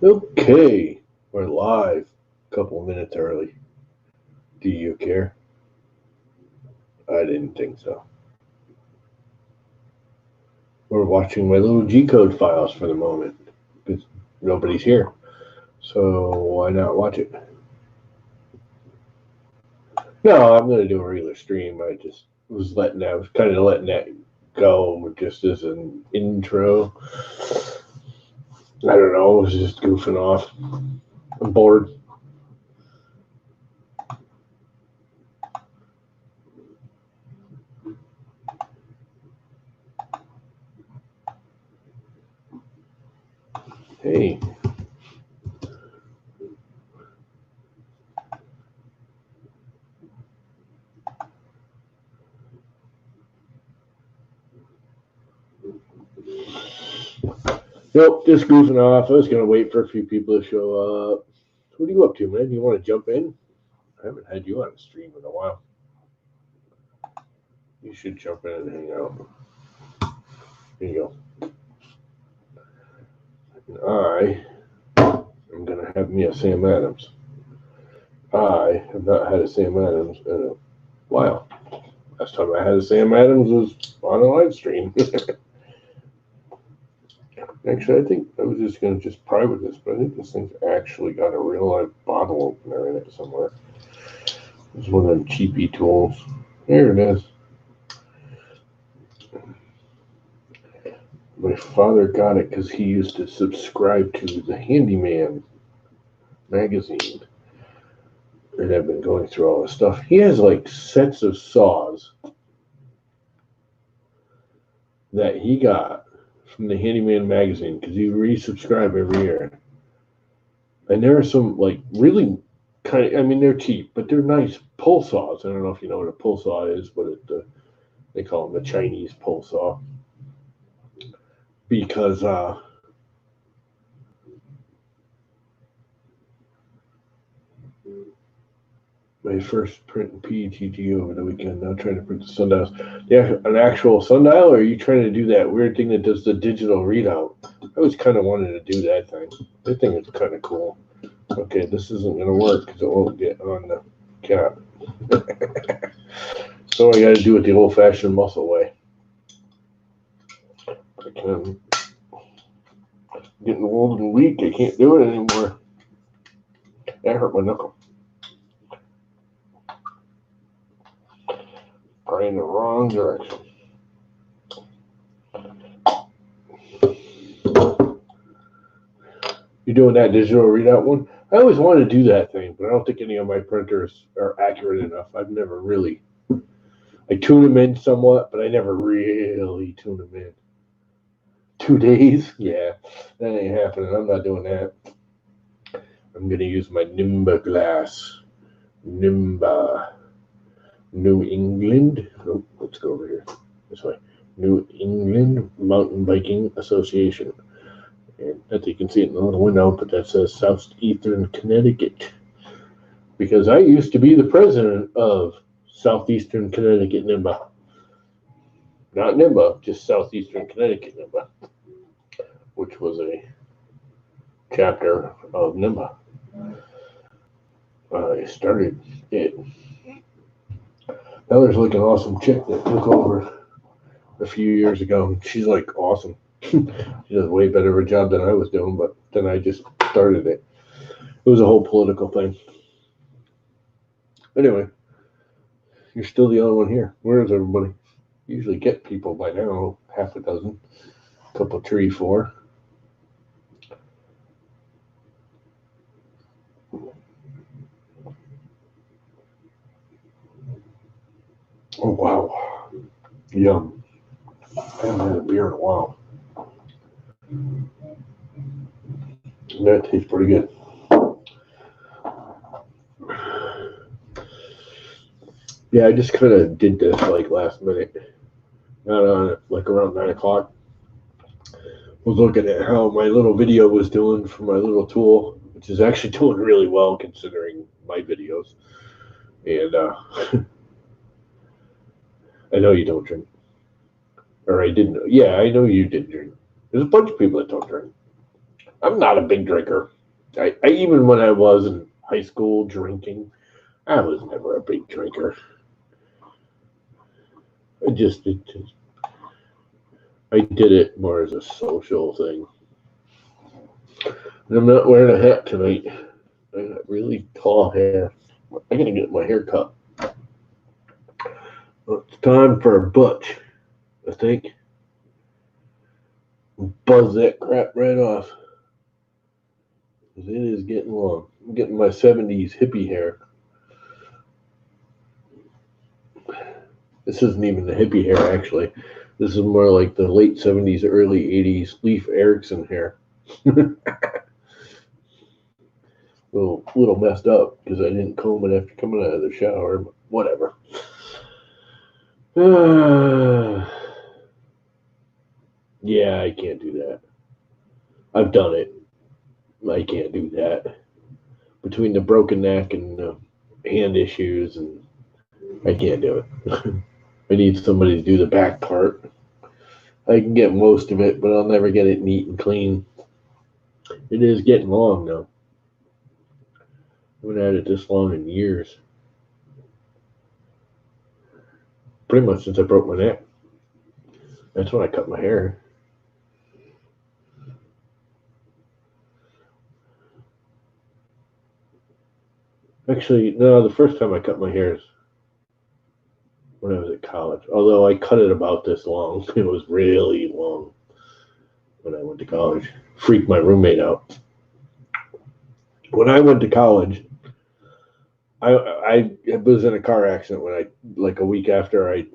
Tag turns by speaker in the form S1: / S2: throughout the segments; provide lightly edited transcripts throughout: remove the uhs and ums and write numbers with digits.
S1: Okay, we're live. A couple of minutes early. Do you care? I didn't think so. We're watching my little G code files for the moment because nobody's here. So why not watch it? No, I'm gonna do a regular stream. I was kind of letting that go just as an intro. I don't know. I was just goofing off. I'm bored. Hey. Nope, just goofing off. I was gonna wait for a few people to show up. What are you up to, man? You want to jump in? I haven't had you on the stream in a while. You should jump in and hang out. Here you go. I'm gonna have me a Sam Adams. I have not had a Sam Adams in a while. Last time I had a Sam Adams was on a live stream. Actually, I think I was just gonna private this, but I think this thing's actually got a real life bottle opener in it somewhere. It's one of them cheapy tools. There it is. My father got it because he used to subscribe to the Handyman magazine. And I've been going through all this stuff. He has like sets of saws that he got from the Handyman magazine because you resubscribe every year. And there are some like really they're cheap, but they're nice pull saws. I don't know if you know what a pull saw is, but they call them the Chinese pull saw because my first print in PETG over the weekend. Now trying to print the sundials. Yeah, an actual sundial, or are you trying to do that weird thing that does the digital readout? I always kind of wanted to do that thing. That thing is kind of cool. Okay, this isn't going to work because it won't get on the cap. So I got to do it the old-fashioned muscle way. I'm getting old and weak. I can't do it anymore. That hurt my knuckle. Probably in the wrong direction. You doing that digital readout one? I always wanted to do that thing, but I don't think any of my printers are accurate enough. I've never really. I tune them in somewhat, but I never really tune them in. 2 days? Yeah, that ain't happening. I'm not doing that. I'm going to use my Nimba glass. Nimba. New England. Oh, let's go over here. This way. New England Mountain Biking Association. And that you can see it in the little window, but that says Southeastern Connecticut. Because I used to be the president of Southeastern Connecticut NIMBA. Not NIMBA, just Southeastern Connecticut NIMBA, which was a chapter of NIMBA. I started it. Now there's like an awesome chick that took over a few years ago. She's like awesome. She does way better of a job than I was doing, but then I just started it. It was a whole political thing. Anyway, you're still the only one here. Where is everybody? Usually get people by now, half a dozen, a couple, 3, 4. Oh, wow. Yum. I haven't had a beer in a while. That tastes pretty good. Yeah, I just kind of did this like last minute. Not on it, like around 9 o'clock. Was looking at how my little video was doing for my little tool, which is actually doing really well considering my videos. And I know you don't drink. Or I didn't know. Yeah, I know you did drink. There's a bunch of people that don't drink. I'm not a big drinker. I even when I was in high school drinking, I was never a big drinker. I did it more as a social thing. And I'm not wearing a hat tonight. I got really tall hair. I gotta get my hair cut. Well, it's time for a butch, I think. Buzz that crap right off. It is getting long. I'm getting my 70s hippie hair. This isn't even the hippie hair, actually. This is more like the late 70s, early 80s Leif Erikson hair. little messed up because I didn't comb it after coming out of the shower, but whatever. Yeah, I can't do that. I've done it. I can't do that. Between the broken neck and hand issues, and I can't do it. I need somebody to do the back part. I can get most of it, but I'll never get it neat and clean. It is getting long, though. I haven't had it this long in years. Pretty much since I broke my neck. That's when I cut my hair. Actually, no, the first time I cut my hair is when I was at college. Although I cut it about this long. It was really long when I went to college. Freaked my roommate out. When I went to college, I was in a car accident when like a week after I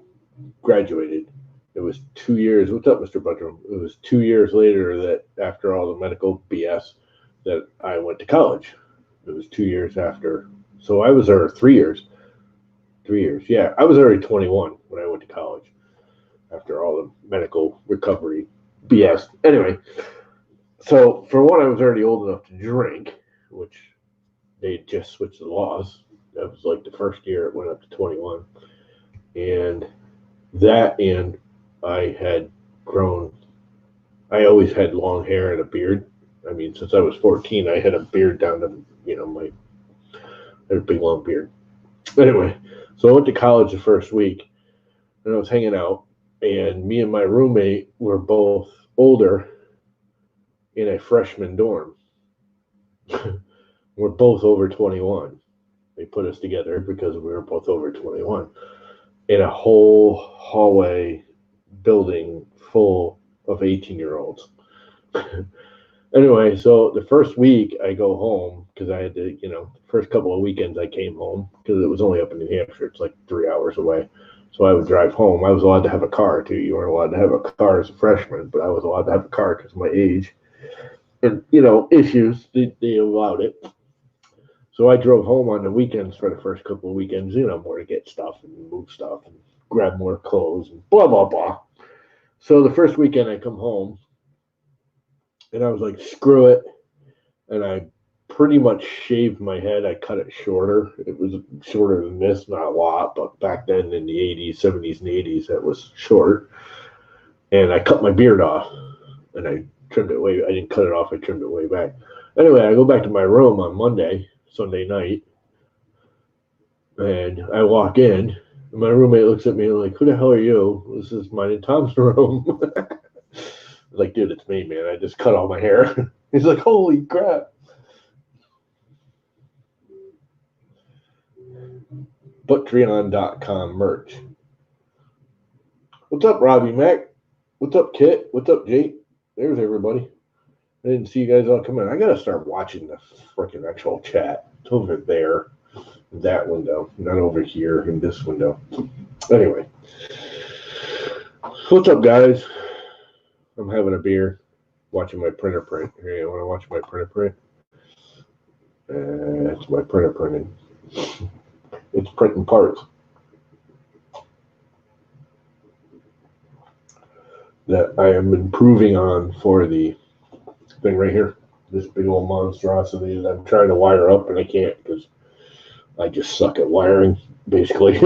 S1: graduated. It was 2 years. What's up, Mr. Budrum? It was 2 years later that after all the medical BS that I went to college. It was 2 years after. So I was there 3 years. 3 years. Yeah, I was already 21 when I went to college after all the medical recovery BS. Anyway, so for one, I was already old enough to drink, which they just switched the laws. That was like the first year it went up to 21. And I had grown, I always had long hair and a beard. I mean, since I was 14, I had a beard down to, I had a big long beard. Anyway, so I went to college the first week, and I was hanging out, and me and my roommate were both older in a freshman dorm. We're both over 21. They put us together because we were both over 21 in a whole hallway building full of 18-year-olds. Anyway, so the first week I go home because I had to, the first couple of weekends I came home because it was only up in New Hampshire. It's like 3 hours away. So I would drive home. I was allowed to have a car too. You weren't allowed to have a car as a freshman, but I was allowed to have a car because of my age. And, issues, they allowed it. So I drove home on the weekends for the first couple of weekends, more to get stuff and move stuff and grab more clothes and blah, blah, blah. So the first weekend I come home and I was like, screw it. And I pretty much shaved my head. I cut it shorter. It was shorter than this, not a lot, but back then in the 80s, 70s, and 80s, that was short. And I cut my beard off and I trimmed it way. I didn't cut it off. I trimmed it way back. Anyway, I go back to my room on Sunday night, and I walk in, and my roommate looks at me like, who the hell are you? This is mine and Tom's room. I was like, dude, it's me, man. I just cut all my hair. He's like, holy crap. Patreon.com merch. What's up, Robbie Mac? What's up, Kit? What's up, Jake? There's everybody. I didn't see you guys all come in. I got to start watching the freaking actual chat. It's over there, in that window, not over here in this window. Anyway, what's up, guys? I'm having a beer, watching my printer print. Here, you want to watch my printer print? It's my printer printing. It's printing parts that I am improving on for the thing right here. This big old monstrosity that I'm trying to wire up, and I can't because I just suck at wiring, basically.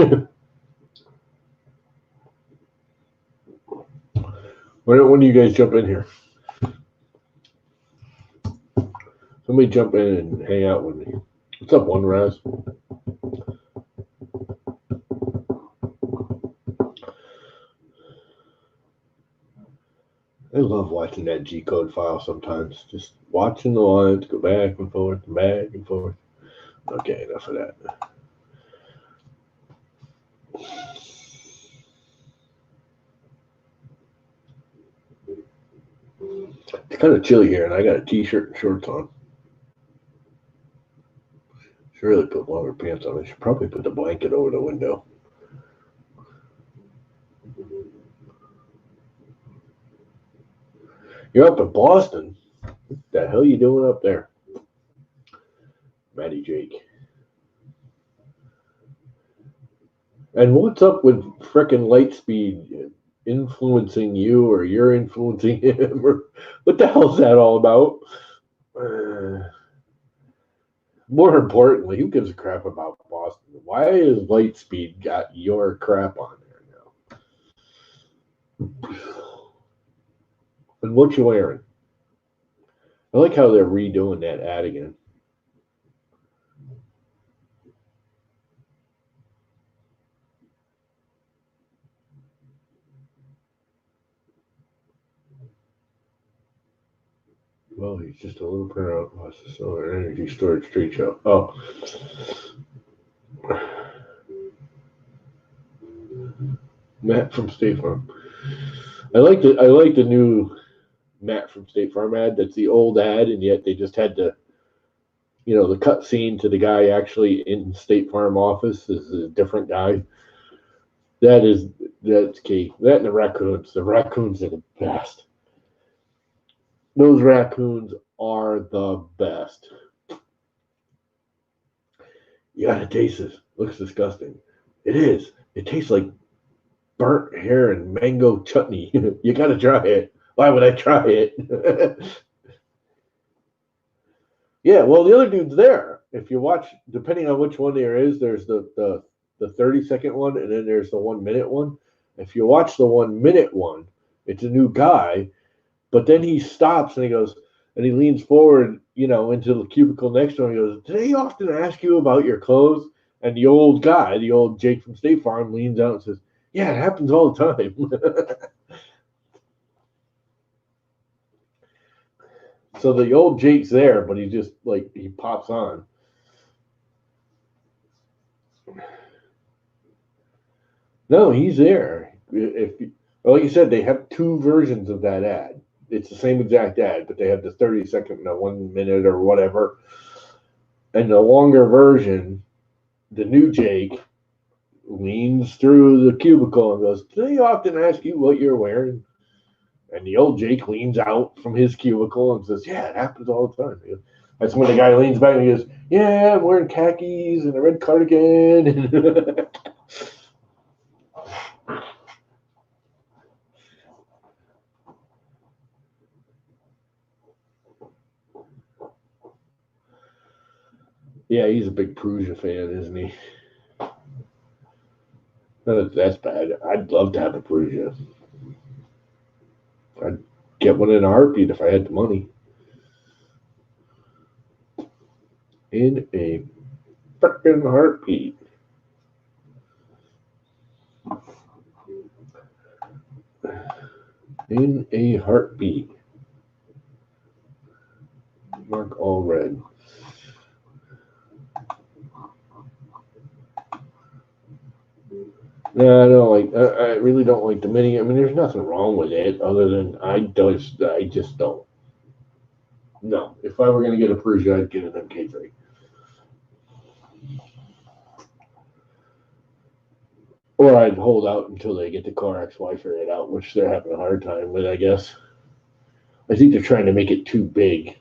S1: When do you guys jump in here? Somebody jump in and hang out with me. What's up, One Raz? I love watching that G-code file sometimes. Just watching the lines go back and forth and back and forth. Okay, enough of that. It's kind of chilly here, and I got a t-shirt and shorts on. Should really put longer pants on. I should probably put the blanket over the window. You're up in Boston. What the hell are you doing up there? Matty Jake. And what's up with frickin' Lightspeed influencing you, or you're influencing him? Or what the hell's that all about? More importantly, who gives a crap about Boston? Why has Lightspeed got your crap on there now? And what you wearing? I like how they're redoing that ad again. Well, he's just a little printout plus the solar energy storage trade show. Oh. Matt from State Farm. I like the new Matt from State Farm ad. That's the old ad, and yet they just had the cut scene to the guy actually in State Farm office is a different guy. That's key. That and the raccoons. The raccoons are the best. Those raccoons are the best. You gotta taste this. Looks disgusting. It is. It tastes like burnt hair and mango chutney. You gotta try it. Why would I try it? Yeah, well, the other dude's there. If you watch, depending on which one there is, there's the 30-second one, and then there's the 1 minute one. If you watch the 1 minute one, it's a new guy, but then he stops and he goes, and he leans forward, into the cubicle next to him. He goes, "Do they often ask you about your clothes?" And the old guy, the old Jake from State Farm, leans out and says, "Yeah, it happens all the time." So the old Jake's there, but he just he pops on. No, he's there. Like you said, they have two versions of that ad. It's the same exact ad, but they have the 30-second, 1 minute or whatever. And the longer version, the new Jake leans through the cubicle and goes, "Do they often ask you what you're wearing?" And the old Jake leans out from his cubicle and says, "Yeah, it happens all the time." That's when the guy leans back and he goes, "Yeah, I'm wearing khakis and a red cardigan." Yeah, he's a big Prusa fan, isn't he? That's bad. I'd love to have a Prusa. I'd get one in a heartbeat if I had the money. In a frickin' heartbeat. In a heartbeat. Mark all red. No, I don't like. I really don't like the Mini. I mean, there's nothing wrong with it, other than I just don't. No, if I were gonna get a Prusa, I'd get an MK3. Or I'd hold out until they get the car XY figured out, which they're having a hard time with, I guess. I think they're trying to make it too big.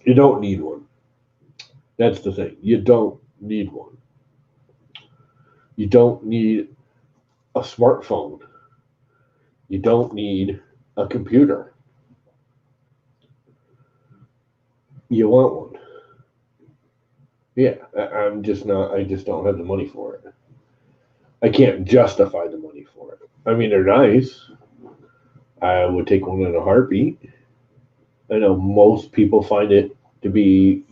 S1: You don't need one. That's the thing. You don't need one. You don't need a smartphone. You don't need a computer. You want one. Yeah, I'm just not. I just don't have the money for it. I can't justify the money for for it. I mean, they're nice. I would take one in a heartbeat. I know most people find it to be,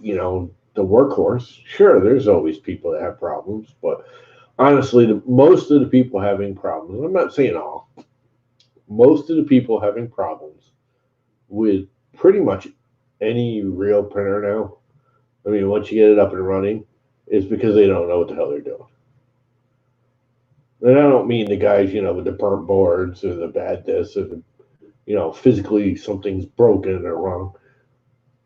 S1: the workhorse. Sure, there's always people that have problems, but honestly, most of the people having problems, I'm not saying all, most of the people having problems with pretty much any real printer now, I mean, once you get it up and running, is because they don't know what the hell they're doing. And I don't mean the guys, with the burnt boards or the bad this or the, physically something's broken or wrong.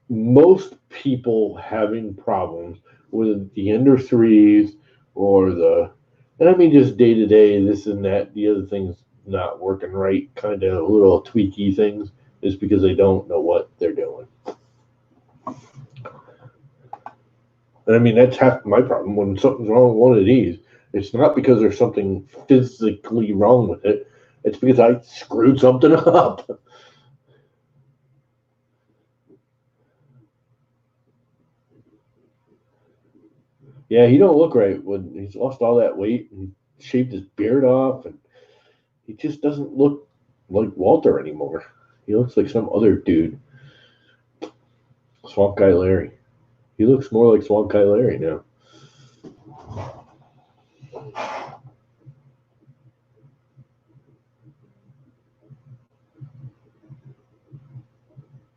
S1: Most people having problems with the Ender 3s or and I mean just day to day, this and that, the other things not working right, kind of little tweaky things, is because they don't know what they're doing. And I mean, that's half my problem. When something's wrong with one of these, it's not because there's something physically wrong with it. It's because I screwed something up. Yeah, he don't look right when he's lost all that weight and shaved his beard off, and he just doesn't look like Walter anymore. He looks like some other dude. Swamp Guy Larry. He looks more like Swamp Guy Larry now.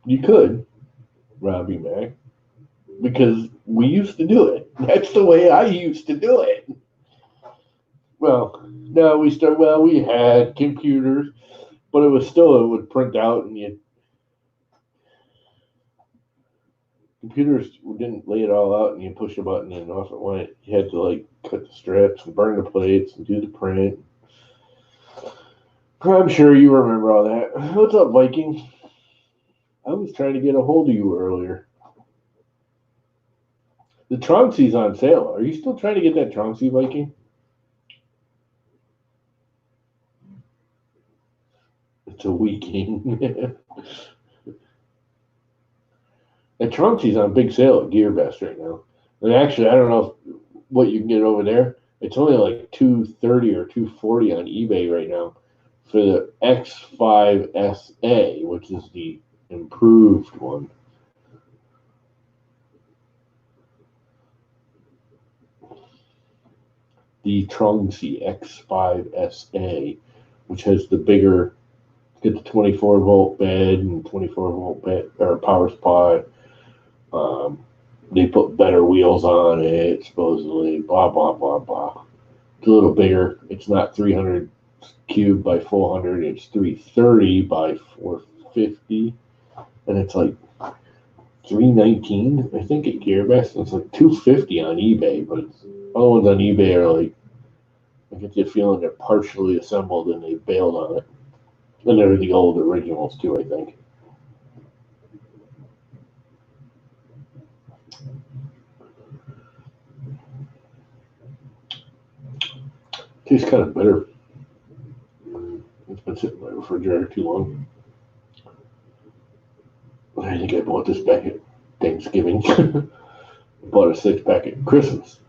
S1: You could, Robbie Mac, because we used to do it. That's the way I used to do it. Well, no, we had computers, but it would print out and computers didn't lay it all out and you push a button and off it went. You had to cut the strips and burn the plates and do the print. I'm sure you remember all that. What's up, Viking? I was trying to get a hold of you earlier. The Tronxy's on sale. Are you still trying to get that Tronxy, Viking? It's a weeking. The Tronxy's on big sale at GearBest right now. And actually, I don't know what you can get over there. It's only like $230 or $240 on eBay right now for the X5SA, which is the improved one. The Tronxy X5SA, which has the bigger, get the 24-volt bed and 24-volt bed or power supply. They put better wheels on it, supposedly. Blah blah blah blah. It's a little bigger. It's not 300 cube by 400. It's 330 by 450, and it's like 319, I think, at GearBest. And it's like 250 on eBay, but other ones on eBay are like, I get the feeling they're partially assembled and they bailed on it. And they're the old originals too, I think. Tastes kind of bitter. It's been sitting in my refrigerator too long. I think I bought this back at Thanksgiving. Bought a 6-pack at Christmas.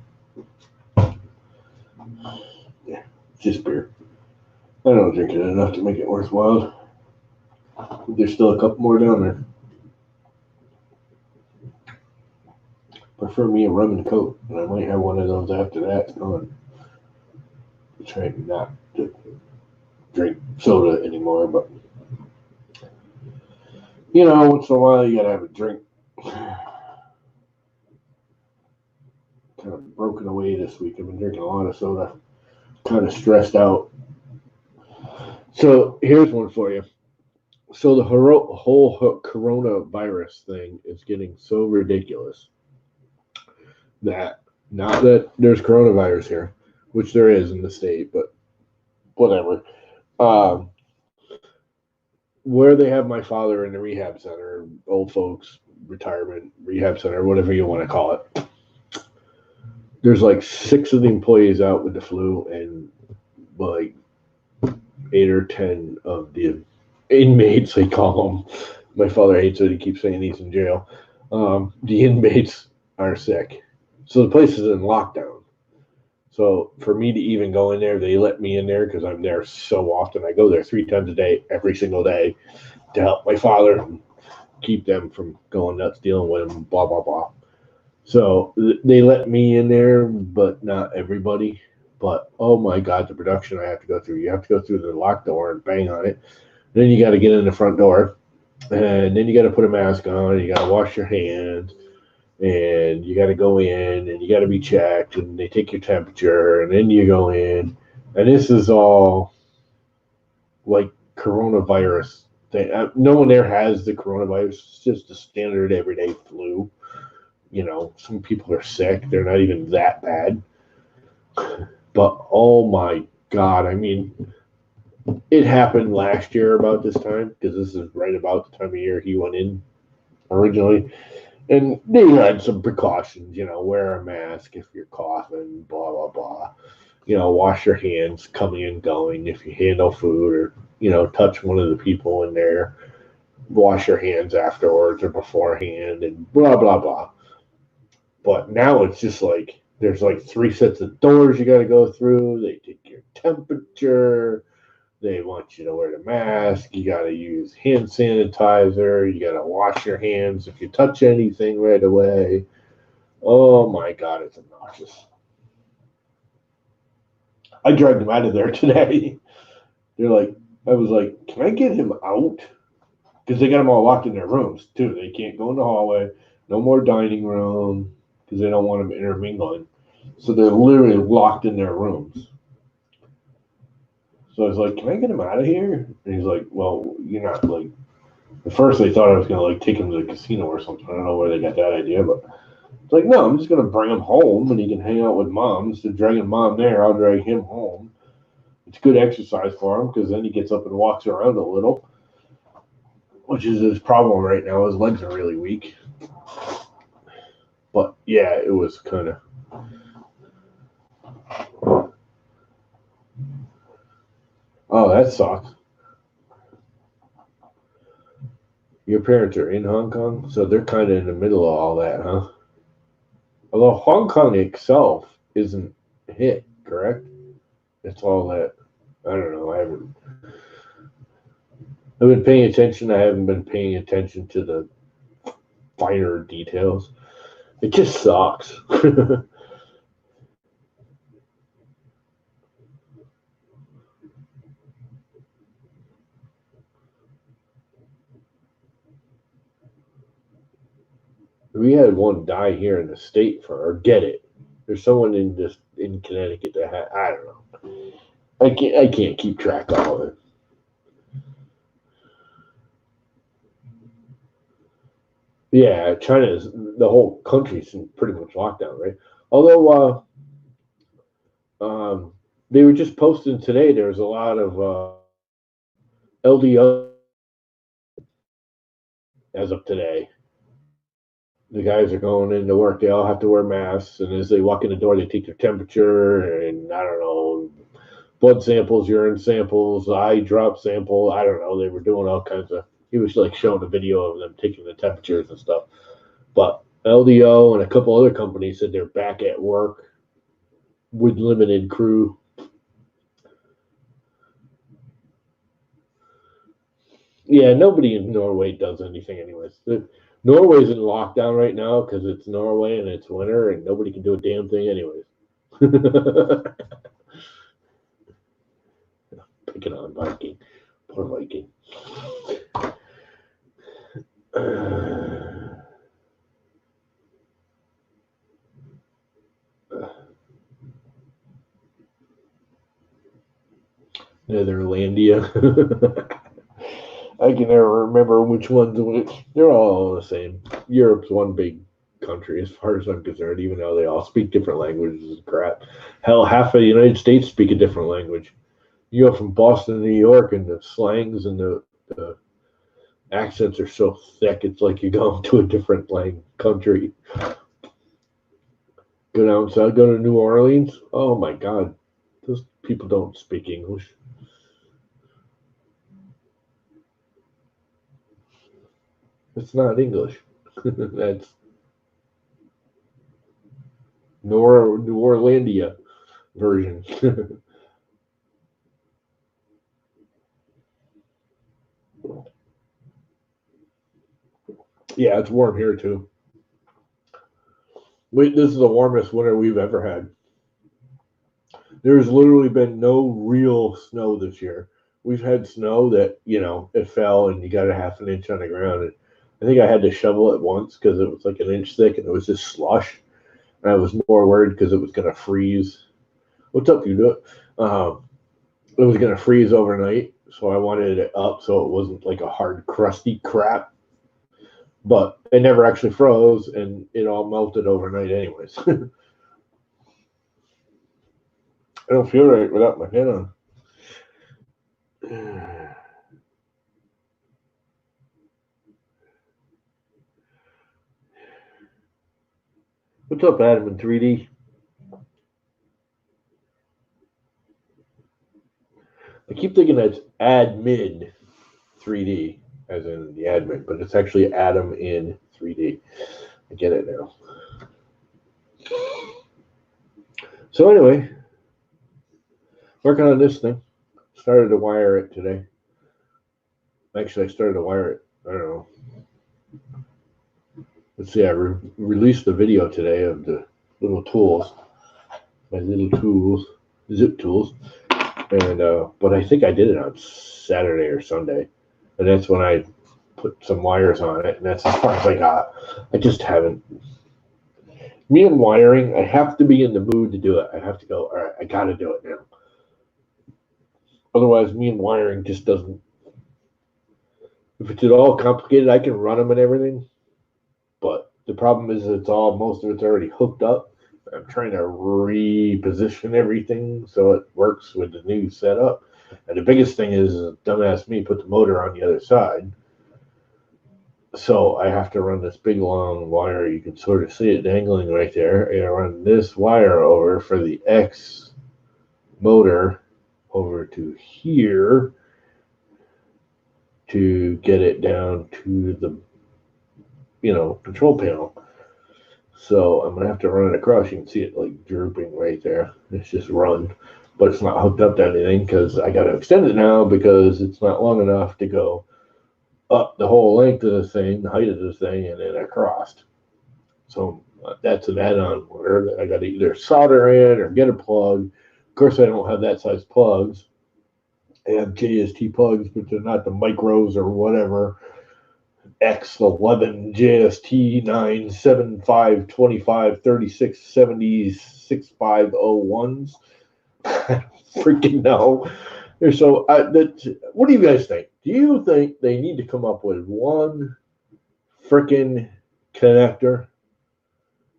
S1: Yeah, just beer. I don't drink it enough to make it worthwhile. There's still a couple more down there. Prefer me a rum and coke, and I might have one of those after that's gone. I'm trying not to drink soda anymore, but once in a while you gotta have a drink. Kind of broken away this week. I've been drinking a lot of soda. Kind of stressed out. So here's one for you. So the whole coronavirus thing is getting so ridiculous that not that there's coronavirus here, which there is in the state, but whatever. Where they have my father in the rehab center, old folks, retirement, rehab center, whatever you want to call it, there's like 6 of the employees out with the flu and like 8 or 10 of the inmates, they call them. My father hates it. He keeps saying he's in jail. The inmates are sick. So the place is in lockdown. So for me to even go in there, they let me in there because I'm there so often. I go there 3 times a day, every single day, to help my father and keep them from going nuts dealing with him. Blah blah blah. So they let me in there, but not everybody. But oh my God, the production I have to go through. You have to go through the locked door and bang on it. Then you got to get in the front door, and then you got to put a mask on. You got to wash your hands, and you got to go in, and you got to be checked, and they take your temperature, and then you go in, and this is all like coronavirus thing. No one there has the coronavirus. It's just a standard everyday flu. Some people are sick. They're not even that bad. But oh my God, I mean, it happened last year about this time because this is right about the time of year he went in originally. And they had some precautions, wear a mask if you're coughing, blah, blah, blah. Wash your hands coming and going if you handle food or, touch one of the people in there. Wash your hands afterwards or beforehand and blah, blah, blah. But now it's just like there's like 3 sets of doors you got to go through. They take your temperature. They want you to wear the mask. You got to use hand sanitizer. You got to wash your hands if you touch anything right away. Oh my God, it's obnoxious. I dragged them out of there today. They're like, I was like, can I get him out? Because they got them all locked in their rooms too. They can't go in the hallway. No more dining room because they don't want them intermingling. So they're literally locked in their rooms. So I was like, can I get him out of here? And he's like, well, you're not like. At first they thought I was gonna like take him to the casino or something. I don't know where they got that idea, but it's like, no, I'm just gonna bring him home and he can hang out with mom. Instead of dragging mom there, I'll drag him home. It's good exercise for him because then he gets up and walks around a little, which is his problem right now. His legs are really weak. But yeah, it was kind of. Oh, that sucks. Your parents are in Hong Kong, so they're kind of in the middle of all that, huh? Although Hong Kong itself isn't hit, correct? It's all that. I don't know. I've been paying attention. I haven't been paying attention to the finer details. It just sucks. We had one die here in the state or get it. There's someone in Connecticut that I don't know. I can't keep track of all of it. Yeah, China's the whole country's in pretty much lockdown, right? Although they were just posting today, there was a lot of LDO as of today. The guys are going into work. They all have to wear masks, and as they walk in the door, they take their temperature and I don't know, blood samples, urine samples, eye drop sample. I don't know. They were doing all kinds of. He was like showing a video of them taking the temperatures and stuff. But LDO and a couple other companies said they're back at work with limited crew. Yeah, nobody in Norway does anything, anyways. Norway's in lockdown right now because it's Norway and it's winter, and nobody can do a damn thing, anyways. Picking on Viking, poor Viking. Netherlandia. I can never remember which one's which. They're all the same. Europe's one big country, as far as I'm concerned, even though they all speak different languages and crap. Hell, half of the United States speak a different language. You go from Boston to New York, and the slangs and the accents are so thick, it's like you're going to a different country. Go down south, go to New Orleans. Oh my God, those people don't speak English. It's not English. That's New Orlandia. version. Yeah, it's warm here too. This is the warmest winter we've ever had. There's literally been no real snow this year. We've had snow that, it fell and you got a half an inch on the ground. And I think I had to shovel it once because it was like an inch thick and it was just slush. And I was more worried because it was going to freeze. What's up, you do it? It was going to freeze overnight. So I wanted it up so it wasn't like a hard, crusty crap. But it never actually froze and it all melted overnight anyways. I don't feel right without my head on. What's up, Adam in 3D? I keep thinking that's admin 3D, as in the admin, but it's actually Adam in 3D. I get it now. So anyway, working on this thing. Started to wire it today. Actually, I started to wire it. I don't know. Let's see. I released the video today of the little tools, my little tools, zip tools, and but I think I did it on Saturday or Sunday, and that's when I put some wires on it, and that's as far as I got. I just haven't. Me and wiring, I have to be in the mood to do it. I have to go, all right, I got to do it now. Otherwise, me and wiring just doesn't. If it's at all complicated, I can run them and everything. But the problem is most of it's already hooked up. I'm trying to reposition everything so it works with the new setup. And the biggest thing is, dumbass me put the motor on the other side. So I have to run this big long wire. You can sort of see it dangling right there. And I run this wire over for the X motor over to here to get it down to the control panel. So I'm gonna have to run it across. You can see it like drooping right there. It's just run, but it's not hooked up to anything because I got to extend it now because it's not long enough to go up the whole length of the thing, the height of the thing, and then across. So that's an add-on wire that I got to either solder in or get a plug. Of course, I don't have that size plugs. I have JST plugs, but they're not the micros or whatever. X11 JST 975 25 36 70 6501s. I don't freaking know. So, what do you guys think? Do you think they need to come up with one freaking connector?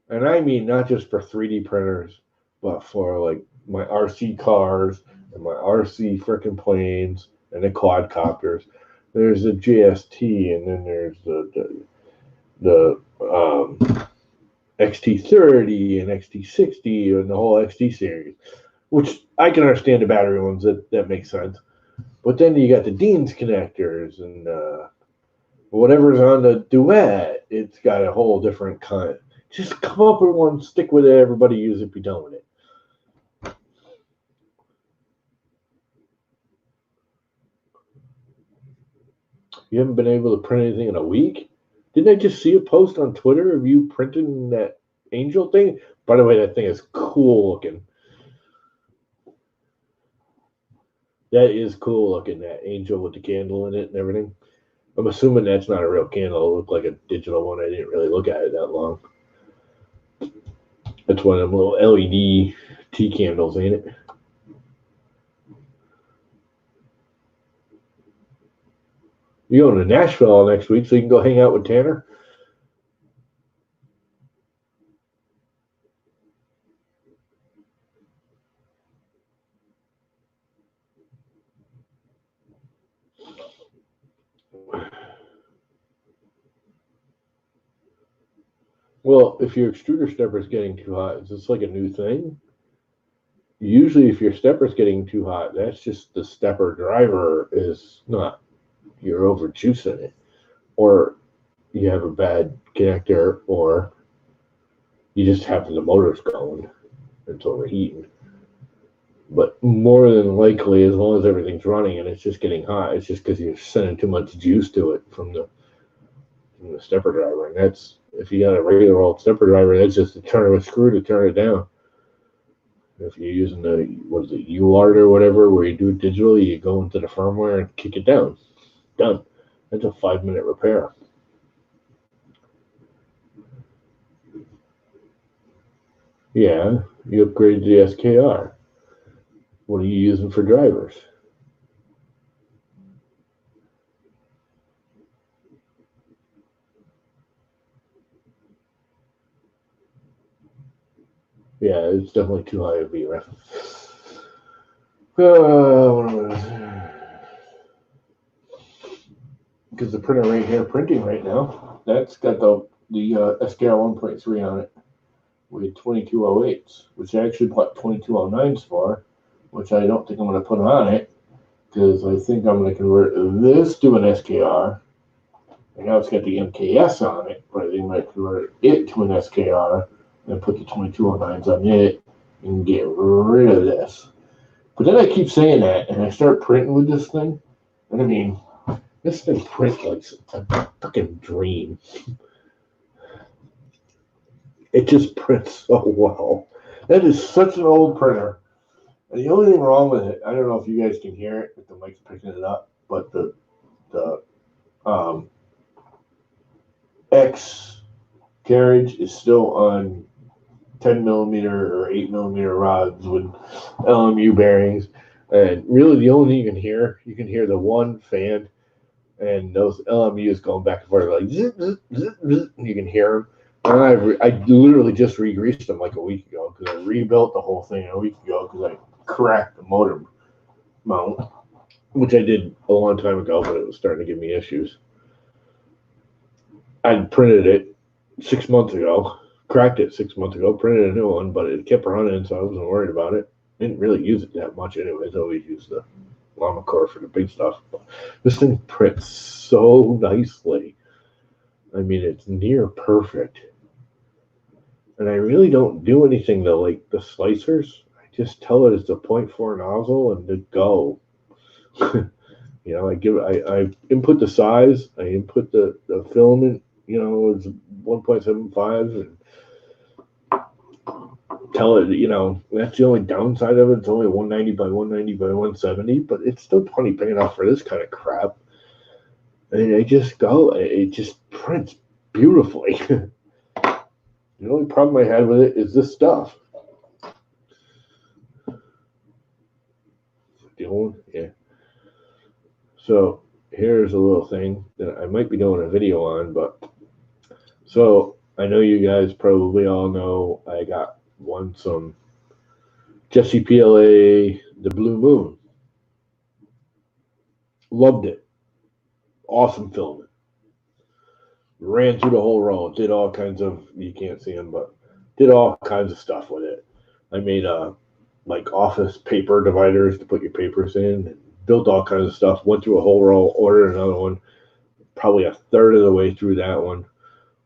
S1: And I mean not just for 3D printers, but for like my RC cars and my RC freaking planes and the quadcopters. There's a JST, and then there's the XT30 and XT60 and the whole XT series, which I can understand the battery ones. That makes sense. But then you got the Dean's connectors and whatever's on the Duet. It's got a whole different kind. Just come up with one, stick with it. Everybody use it. Be done with it. You haven't been able to print anything in a week? Didn't I just see a post on Twitter of you printing that angel thing? By the way, that thing is cool looking. That is cool looking, that angel with the candle in it and everything. I'm assuming that's not a real candle. It looked like a digital one. I didn't really look at it that long. That's one of them little LED tea candles, ain't it? You're going to Nashville next week, so you can go hang out with Tanner. Well, if your extruder stepper is getting too hot, is this like a new thing? Usually, if your stepper is getting too hot, that's just the stepper driver is not, you're over juicing it. Or you have a bad connector, or you just have the motors going. It's overheating. But more than likely, as long as everything's running and it's just getting hot, it's just because you're sending too much juice to it from the stepper driver. And that's, if you got a regular old stepper driver, that's just a turn of a screw to turn it down. If you're using the, what is it, UART or whatever, where you do it digitally, you go into the firmware and kick it down. Done. That's a 5-minute repair. Yeah, you upgrade the SKR. What are you using for drivers? Yeah, it's definitely too high a VREF. Because the printer right here printing right now, that's got the SKR 1.3 on it with 2208s, which I actually put 2209s for, which I don't think I'm going to put on it because I think I'm going to convert this to an SKR. And now it's got the MKS on it, but I think I might convert it to an SKR and put the 2209s on it and get rid of this. But then I keep saying that, and I start printing with this thing, and I mean, this thing prints like a fucking dream. It just prints so well. That is such an old printer. And the only thing wrong with it, I don't know if you guys can hear it, if the mic's picking it up, but the X carriage is still on 10 millimeter or 8 millimeter rods with LMU bearings. And really the only thing you can hear the one fan and those LMUs going back and forth like zip, zip, zip, zip, and you can hear them. And I literally just re-greased them like a week ago because I rebuilt the whole thing a week ago because I cracked the motor mount, which I did a long time ago, but it was starting to give me issues. I printed it 6 months ago, cracked it 6 months ago, printed a new one, but it kept running, so I wasn't worried about it. Didn't really use it that much anyways. I always use the llama core for the big stuff. But this thing prints so nicely. I mean, it's near perfect. And I really don't do anything to like the slicers. I just tell it it's a 0.4 nozzle and to go. You know, I input the size, I input the filament, you know, it's 1.75 and tell it, you know, that's the only downside of it. It's only 190 by 190 by 170, but it's still plenty big enough for this kind of crap. And I just go, it just prints beautifully. The only problem I had with it is this stuff. Yeah. So here's a little thing that I might be doing a video on, but so I know you guys probably all know I got some Jesse PLA, the Blue Moon. Loved it. Awesome filament. Ran through the whole roll. Did all kinds of, you can't see them, but did all kinds of stuff with it. I made like office paper dividers to put your papers in. Built all kinds of stuff. Went through a whole roll. Ordered another one. Probably a third of the way through that one.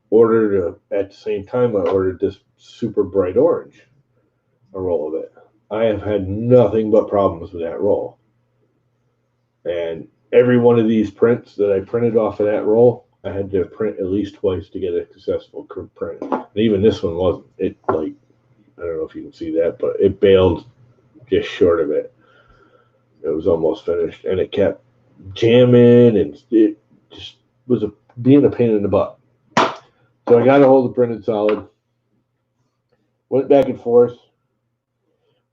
S1: Ordered at the same time I ordered this super bright orange, a roll of it. I have had nothing but problems with that roll. And every one of these prints that I printed off of that roll, I had to print at least twice to get a successful print. And even this one wasn't. It, like, I don't know if you can see that, but it bailed just short of it. It was almost finished, and it kept jamming, and it just was being a pain in the butt. So I got a hold of Printed Solid, went back and forth,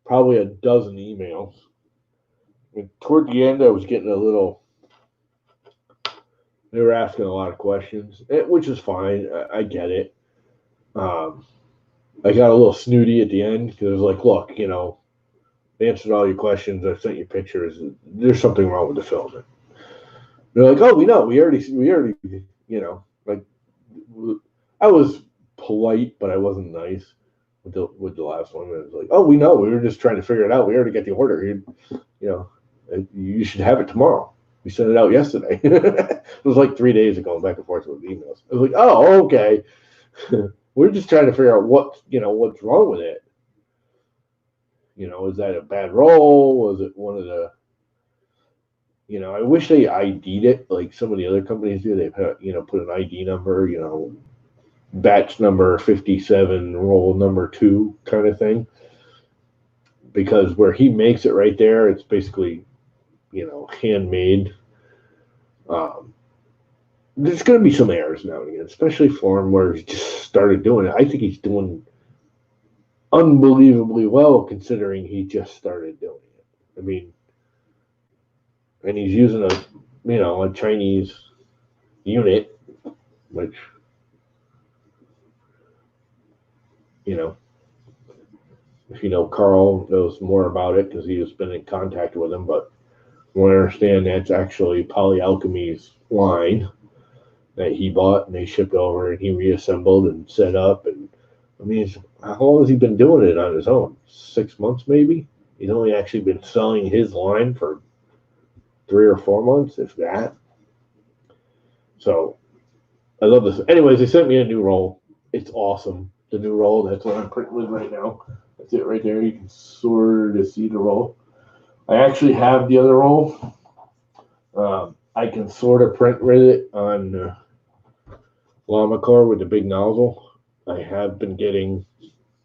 S1: probably a dozen emails. And toward the end, I was getting a little, they were asking a lot of questions, which is fine. I get it. I got a little snooty at the end because it was like, look, you know, I answered all your questions. I sent you pictures. There's something wrong with the filament. They're like, oh, we know. We already, you know, like, I was polite, but I wasn't nice with the last one. It was like, oh, we know. We were just trying to figure it out. We already got the order. You know, you should have it tomorrow. We sent it out yesterday. It was like 3 days of going back and forth with emails. I was like, oh, okay. We're just trying to figure out what's wrong with it. Is that a bad roll? Was it one of the, I wish they ID'd it like some of the other companies do. They put an ID number, batch number 57, roll number 2 kind of thing. Because where he makes it right there, it's basically, handmade. There's going to be some errors now and again, especially for him where he just started doing it. I think he's doing unbelievably well considering he just started doing it. I mean, and he's using a Chinese unit, which, if Carl knows more about it because he has been in contact with him, but I understand that's actually Polyalchemy's line that he bought and they shipped over and he reassembled and set up. And I mean, how long has he been doing it on his own? 6 months, maybe? He's only actually been selling his line for 3 or 4 months, if that. So I love this. Anyways, they sent me a new roll. It's awesome. The new roll, that's what I'm printing with right now. That's it right there. You can sort of see the roll. I actually have the other roll. I can sort of print with it on Llamacore with the big nozzle. I have been getting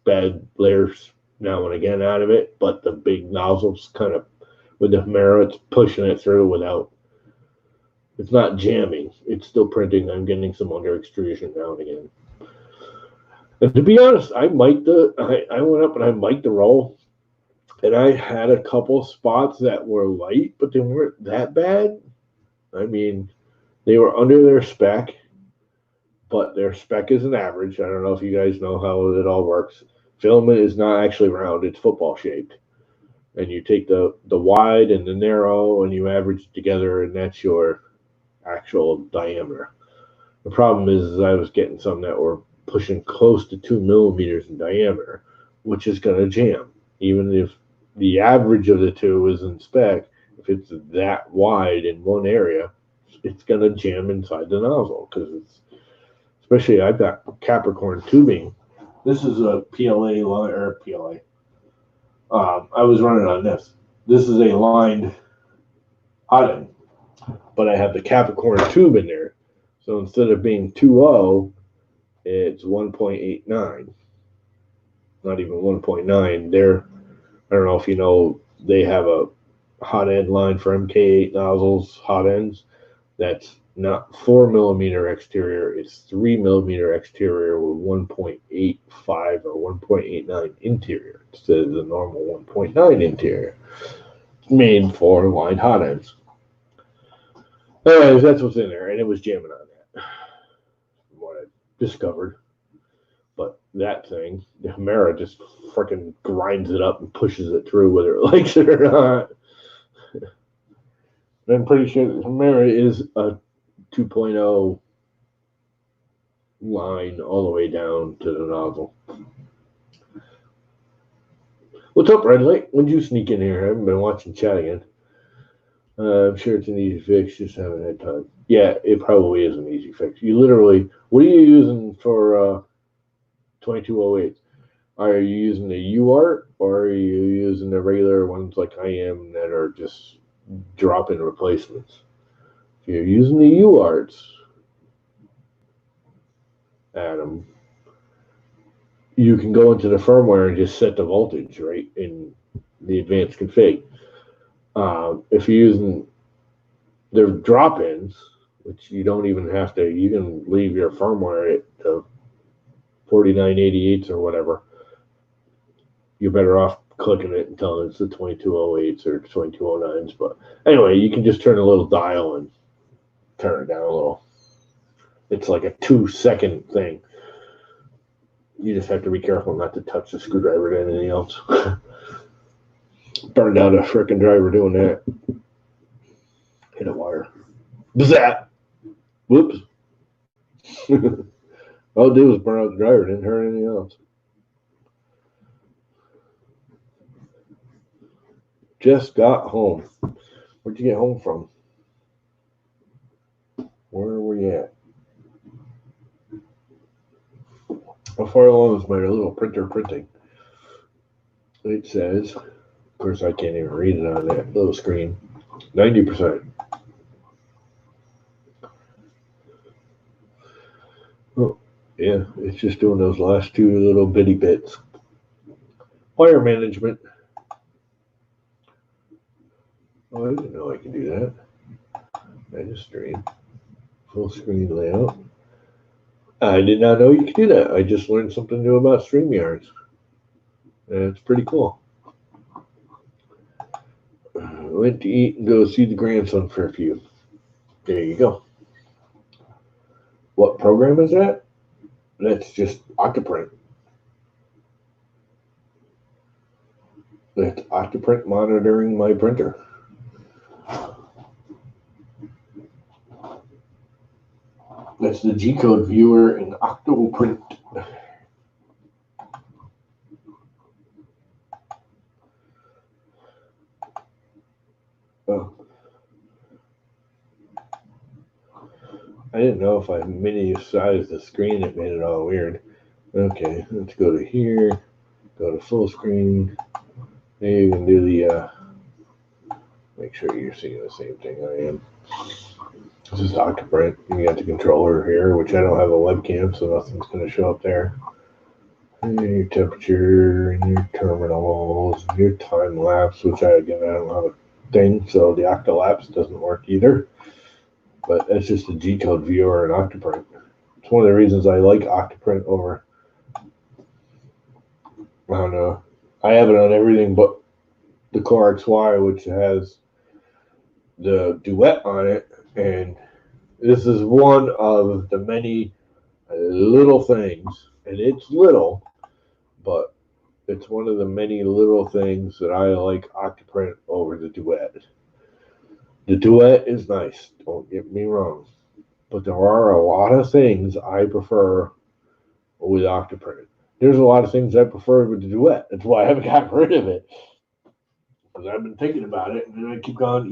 S1: bad layers now and again out of it, but the big nozzle's kind of, with the Hemera, it's pushing it through without, it's not jamming. It's still printing. I'm getting some under extrusion now and again. And to be honest, I went up and I mic'd the roll, and I had a couple spots that were light, but they weren't that bad. I mean, they were under their spec, but their spec is an average. I don't know if you guys know how it all works. Filament is not actually round, it's football shaped. And you take the wide and the narrow and you average it together, and that's your actual diameter. The problem is I was getting some that were pushing close to 2 millimeters in diameter, which is going to jam. Even if the average of the two is in spec, if it's that wide in one area, it's going to jam inside the nozzle because especially I've got Capricorn tubing. This is a PLA line, or PLA. I was running on this. This is a lined hot end, but I have the Capricorn tube in there. So instead of being 2.0, it's 1.89. Not even 1.9. I don't know if you know, they have a hot end line for MK8 nozzles, hot ends. That's not 4 millimeter exterior, it's 3 millimeter exterior with 1.85 or 1.89 interior instead of the normal 1.9 interior. Made for lined hot ends. Anyways, that's what's in there, and it was jamming on that, from what I discovered. But that thing, the Hemera just freaking grinds it up and pushes it through whether it likes it or not. I'm pretty sure that Hemera is a 2.0 line all the way down to the nozzle. What's up, Red Light? When did you sneak in here? I haven't been watching chat again. I'm sure it's an easy fix, just haven't had time. Yeah, it probably is an easy fix. You literally, what are you using for 2208? Are you using the UART or are you using the regular ones like I am that are just drop-in replacements? If you're using the UARTs, Adam, you can go into the firmware and just set the voltage right in the advanced config. If you're using the drop-ins, which you don't even have to, you can leave your firmware at the 4988s or whatever. You're better off clicking it and telling it's the 2208s or 2209s. But anyway, you can just turn a little dial and turn it down a little. It's like a 2-second thing. You just have to be careful not to touch the screwdriver to anything else. Burned out a frickin' driver doing that. Hit a wire. Bzat! Whoops. All it did was burn out the driver. Didn't hurt anything else. Just got home. Where'd you get home from? Where were you at? How far along is my little printer printing? it says, of course I can't even read it on that little screen, 90%. Oh, yeah, it's just doing those last two little bitty bits. Fire management. Oh, I didn't know I could do that. Registry. Full screen layout. I did not know you could do that. I just learned something new about StreamYards. It's pretty cool. Went to eat and go see the grandson for a few. There you go. What program is that? That's just Octoprint. That's Octoprint monitoring my printer. That's the G-code viewer in Octoprint. Oh. I didn't know if I mini-sized the screen, it made it all weird. Okay, let's go to here, go to full screen. Maybe you can do the, make sure you're seeing the same thing I am. This is Octoprint. You got the controller here, which I don't have a webcam, so nothing's going to show up there. And your temperature, and your terminals, and your time lapse, which I don't have a thing, so the octolapse doesn't work either. But it's just a G-code viewer in Octoprint. It's one of the reasons I like Octoprint over, I don't know. I have it on everything but the Core XY, which has the Duet on it. And this is one of the many little things. And it's little, but it's one of the many little things that I like Octoprint over the Duet. The Duet is nice, don't get me wrong. But there are a lot of things I prefer with Octoprint. There's a lot of things I prefer with the Duet. That's why I haven't gotten rid of it. Because I've been thinking about it, and then I keep going,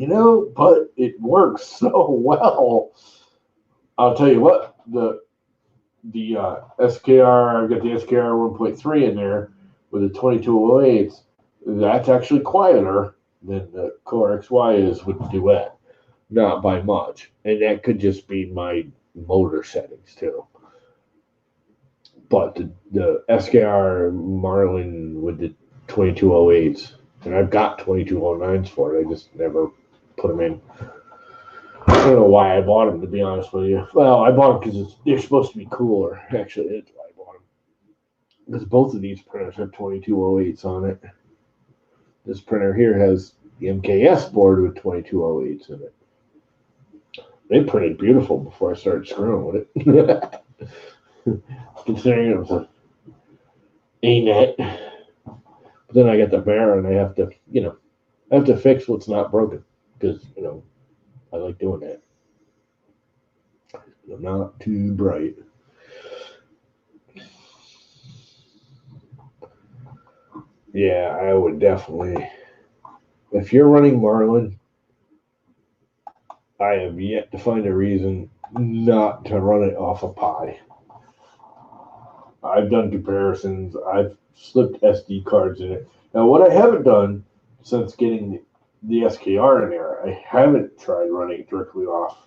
S1: but it works so well. I'll tell you what, the SKR, I've got the SKR 1.3 in there with the 2208s. That's actually quieter than the Core XY is with the Duet. Not by much. And that could just be my motor settings too. But the SKR Marlin with the 2208s, and I've got 2209s for it, I just never put them in. I don't know why I bought them, to be honest with you. Well, I bought them because they're supposed to be cooler. Actually, that's why I bought them. Because both of these printers have 2208s on it. This printer here has the MKS board with 2208s in it. They printed beautiful before I started screwing with it. Considering it was a ANET. But then I got the mirror and I have to fix what's not broken. Because, I like doing that. I'm not too bright. Yeah, I would definitely. If you're running Marlin, I have yet to find a reason not to run it off a Pi. I've done comparisons. I've slipped SD cards in it. Now, what I haven't done since getting the SKR in there, I haven't tried running it directly off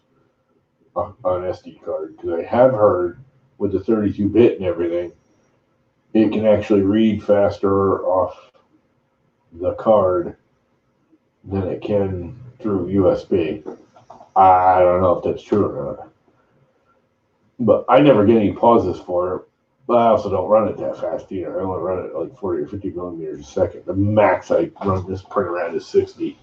S1: an SD card, because I have heard with the 32-bit and everything, it can actually read faster off the card than it can through USB. I don't know if that's true or not. But I never get any pauses for it. But I also don't run it that fast either. I only run it like 40 or 50 millimeters a second. The max I run this printer at is 60.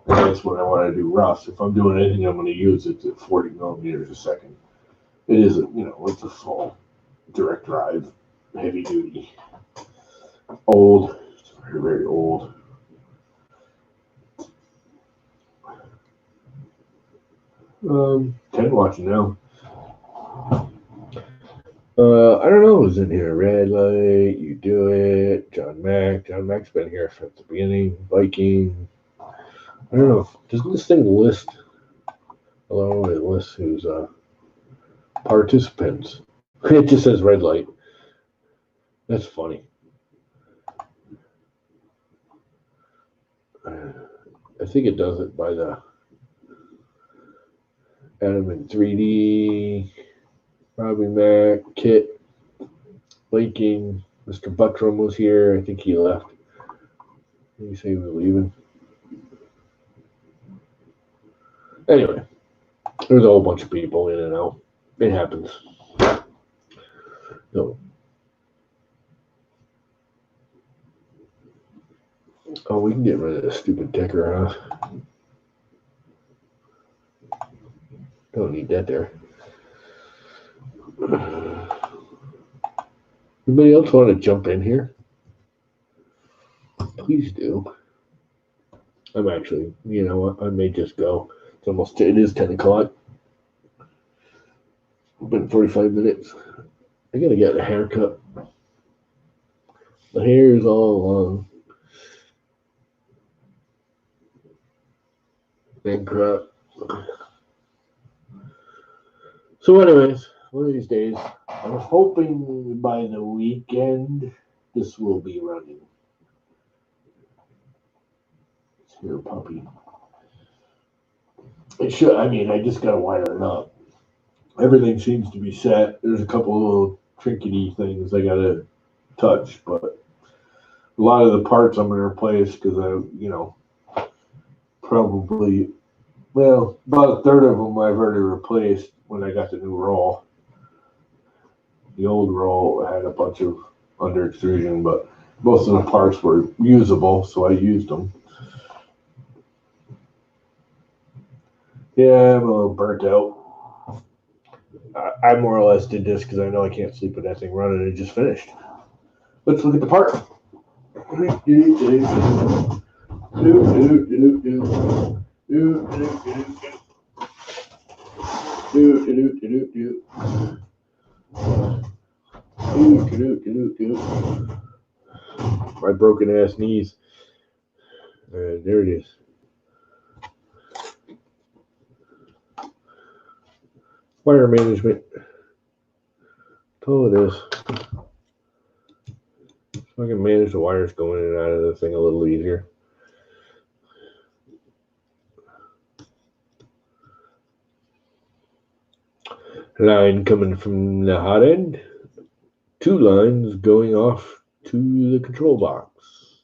S1: And that's when I want to do roughs. If I'm doing anything I'm going to use, it's at 40 millimeters a second. It isn't, it's a full direct drive, heavy duty. Old. It's very, very old. Ted watching now. I don't know who's in here. Red Light, You Do It, John Mack. John Mack's been here from the beginning. Viking. I don't know. Doesn't this thing list? Hello, it lists who's participants. It just says Red Light. That's funny. I think it does it by the Adam in 3D, Robbie Mack, Kit, Laking, Mr. Buttram was here. I think he left. Did he say he was leaving? Anyway, there's a whole bunch of people in and out. It happens. So, oh, we can get rid of this stupid ticker, huh? Don't need that there. Anybody else want to jump in here? Please do. I'm actually, you know what? I may just go. It is 10 o'clock. It's been 45 minutes. I gotta get a haircut. The hair is all long. And crap. So anyways, one of these days, I'm hoping by the weekend, this will be running. It's here, puppy. It should, I mean, I just gotta wire it up. Everything seems to be set. There's a couple little trinkety things I gotta touch, but a lot of the parts I'm gonna replace because probably, well, about a third of them I've already replaced when I got the new roll. The old roll had a bunch of under extrusion, but most of the parts were usable, so I used them. Yeah, I'm a little burnt out. I more or less did this because I know I can't sleep with that thing running. It just finished. Let's look at the part. My broken ass knees. There it is. Wire management. Oh, it is. So I can manage the wires going in and out of the thing a little easier. Line coming from the hot end. 2 lines going off to the control box.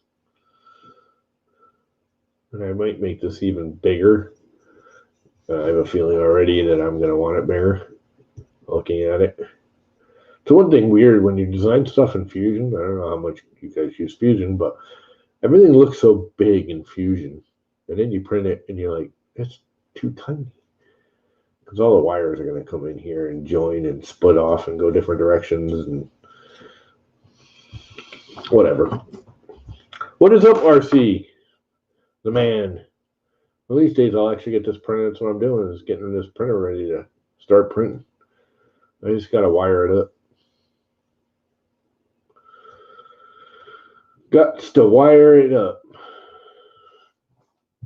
S1: And I might make this even bigger. I have a feeling already that I'm going to want it bigger. Looking at it. So one thing weird when you design stuff in Fusion, I don't know how much you guys use Fusion, but everything looks so big in Fusion. And then you print it and you're like, it's too tiny. Because all the wires are going to come in here and join and split off and go different directions and whatever. What is up, RC? The man. Well, these days I'll actually get this printed. That's what I'm doing, is getting this printer ready to start printing. I just got to wire it up. Got to wire it up.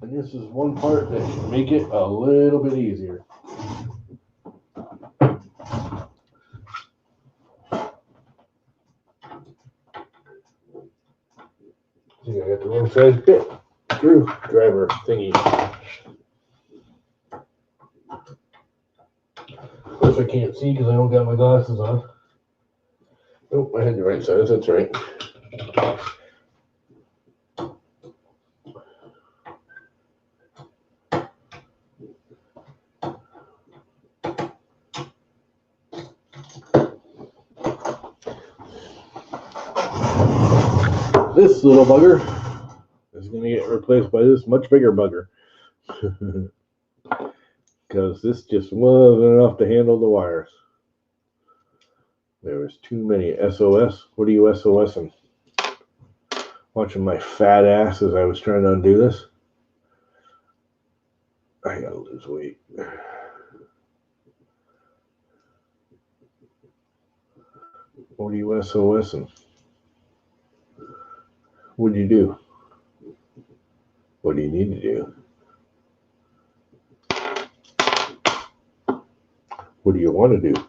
S1: And this is one part that should make it a little bit easier. I think I got the wrong size bit. Screwdriver thingy. Of course I can't see because I don't got my glasses on. Nope, I had the right size, that's right. This little bugger is going to get replaced by this much bigger bugger. Because this just wasn't enough to handle the wires. There was too many. SOS? What are you SOSing? Watching my fat ass as I was trying to undo this. I gotta lose weight. What are you SOSing? What do you do? What do you need to do? What do you want to do?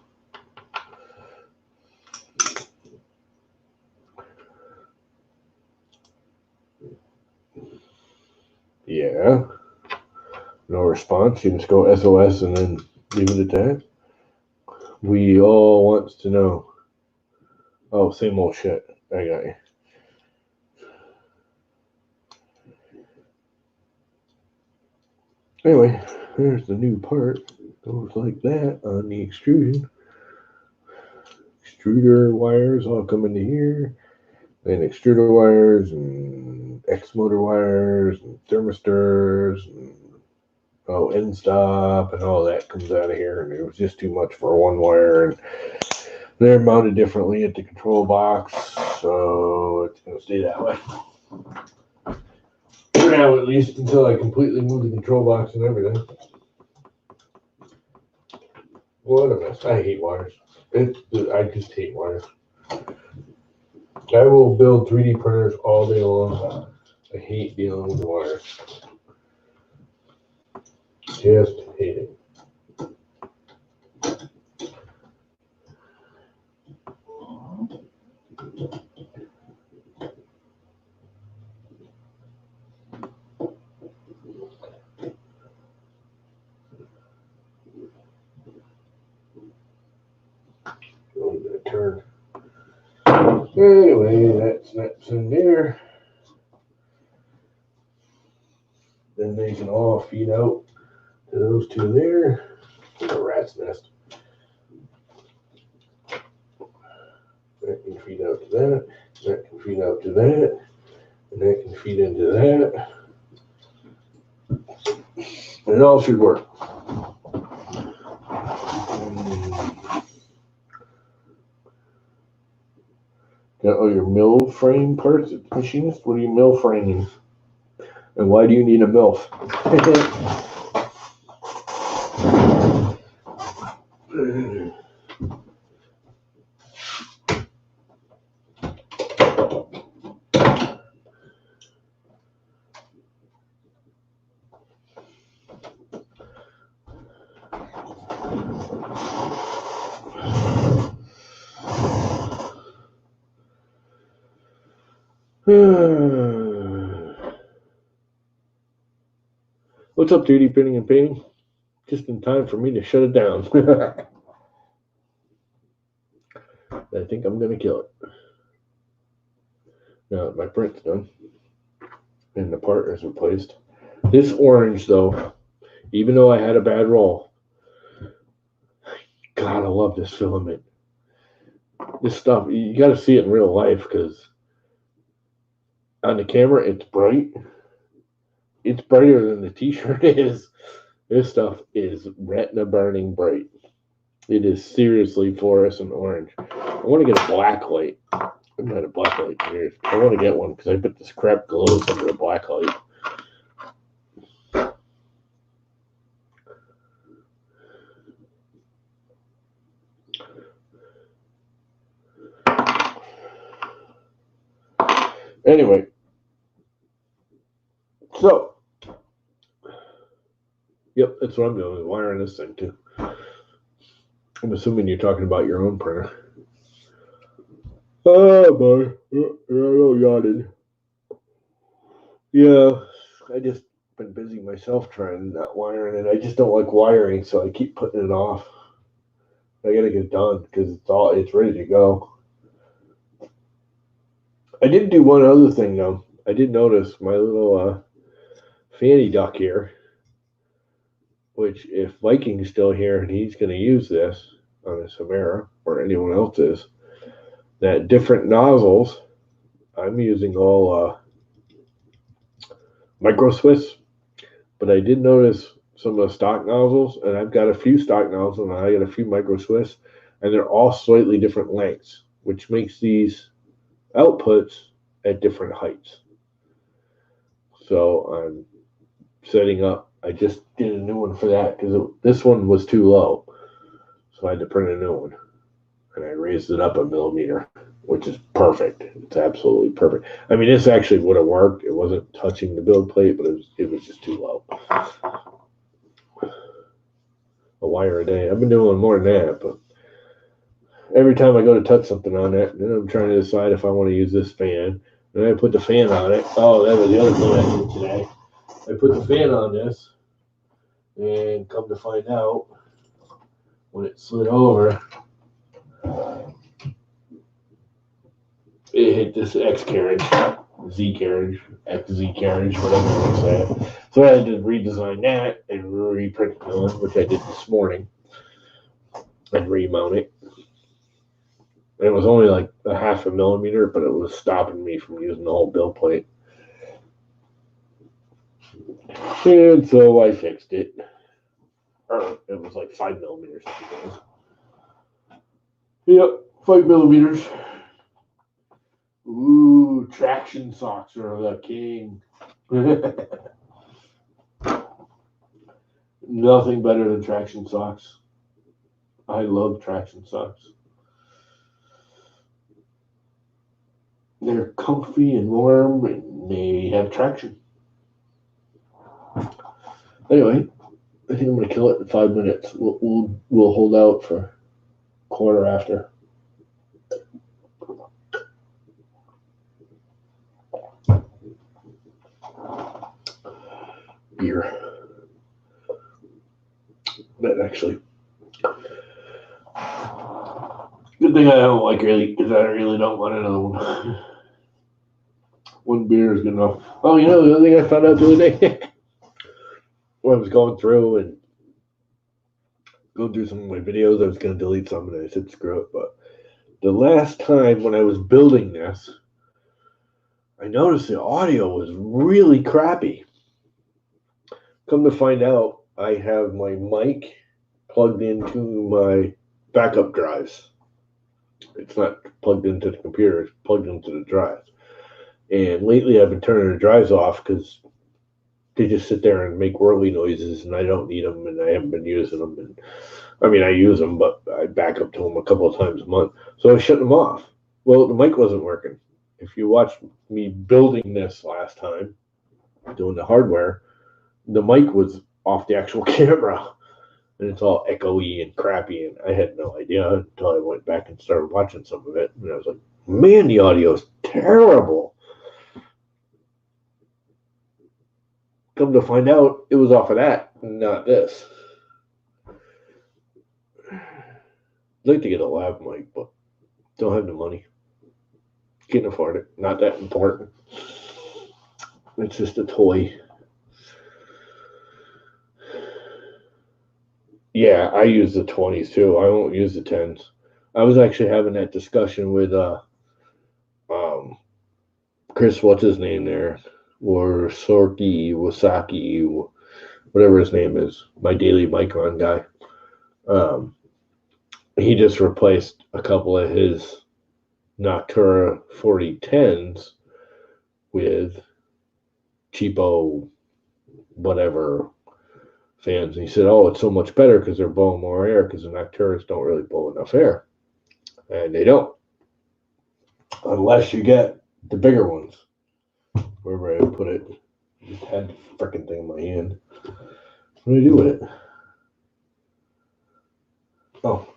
S1: Yeah. No response. You just go SOS and then leave it at that. We all wants to know. Oh, same old shit. I got you. Anyway, there's the new part. Goes like that on the extrusion. Extruder wires all come into here. Then extruder wires and X motor wires and thermistors and end stop and all that comes out of here. And it was just too much for one wire. And they're mounted differently at the control box, so it's going to stay that way. For now, at least, until I completely move the control box and everything. What a mess. I hate wires. I just hate wires. I will build 3D printers all day long. I hate dealing with wires. Just hate it. Turn. Anyway, that snaps in there. Then they can all feed out to those two there. It's a rat's nest. That can feed out to that. That can feed out to that. And that can feed into that. And it all should work. Got all your mill frame parts at the machinist. What are you mill framing? And why do you need a MILF? What's up, 3D printing and painting? Just in time for me to shut it down. I think I'm going to kill it. Now that my print's done and the part is replaced. This orange, though, even though I had a bad roll, God, I love this filament. This stuff, you got to see it in real life because on the camera, it's bright. It's brighter than the t-shirt is. This stuff is retina burning bright. It is seriously fluorescent orange. I want to get a black light. I haven't had a black light in years. I want to get one because I bet this crap glows under a black light. Anyway, so, yep, that's what I'm doing, wiring this thing too. I'm assuming you're talking about your own printer. Oh boy, I'm yawning. Yeah, I just been busy myself trying not wiring it. I just don't like wiring, so I keep putting it off. I gotta get it done because it's ready to go. I did do one other thing though. I did notice my little fanny duck here, which if Viking's still here and he's going to use this on a Samara or anyone else is, that different nozzles, I'm using all micro Swiss, but I did notice some of the stock nozzles, and I've got a few stock nozzles and I got a few micro Swiss, and they're all slightly different lengths, which makes these outputs at different heights. So I'm setting up. I just did a new one for that because this one was too low, so I had to print a new one, and I raised it up a millimeter, which is perfect. It's absolutely perfect. I mean, this actually would have worked. It wasn't touching the build plate, but it was just too low. A wire a day. I've been doing more than that, but every time I go to touch something on it, then I'm trying to decide if I want to use this fan. And I put the fan on it. Oh, that was the other thing I did today. I put the fan on this, And come to find out, when it slid over, it hit this X carriage, Z carriage, XZ carriage, whatever you want to say. So I had to redesign that and reprint the one, which I did this morning, and remount it. And it was only like a half a millimeter, but it was stopping me from using the whole build plate. And so I fixed it. Or it was like 5 millimeters. Yep, 5 millimeters. Ooh, traction socks are the king. Nothing better than traction socks. I love traction socks. They're comfy and warm, and they have traction. Anyway, I think I'm going to kill it in 5 minutes. We'll hold out for quarter after. Beer. But actually, good thing I don't like really, because I really don't want another one. One beer is good enough. Oh, you know, the other thing I found out the other day, when I was going through and go through some of my videos, I was going to delete some and I said screw it. But the last time when I was building this, I noticed the audio was really crappy. Come to find out, I have my mic plugged into my backup drives. It's not plugged into the computer, it's plugged into the drives. And lately I've been turning the drives off because they just sit there and make whirly noises, and I don't need them, and I haven't been using them. And I mean, I use them, but I back up to them a couple of times a month. So I shut them off. Well, the mic wasn't working. If you watched me building this last time, doing the hardware, the mic was off the actual camera, and it's all echoey and crappy, and I had no idea until I went back and started watching some of it, and I was like, man, the audio is terrible. Come to find out, it was off of that, not this. I'd like to get a lav mic, but don't have the money. Can't afford it. Not that important. It's just a toy. Yeah, I use the 20s too. I won't use the 10s. I was actually having that discussion with Chris, what's his name there? Or Wasaki, whatever his name is, my daily Micron guy. He just replaced a couple of his Noctura 4010s with cheapo whatever fans. And he said, oh, it's so much better because they're blowing more air, because the Nocturas don't really blow enough air. And they don't. Unless you get the bigger ones. Wherever I put it. I just had the freaking thing in my hand. What do I do with it? Oh.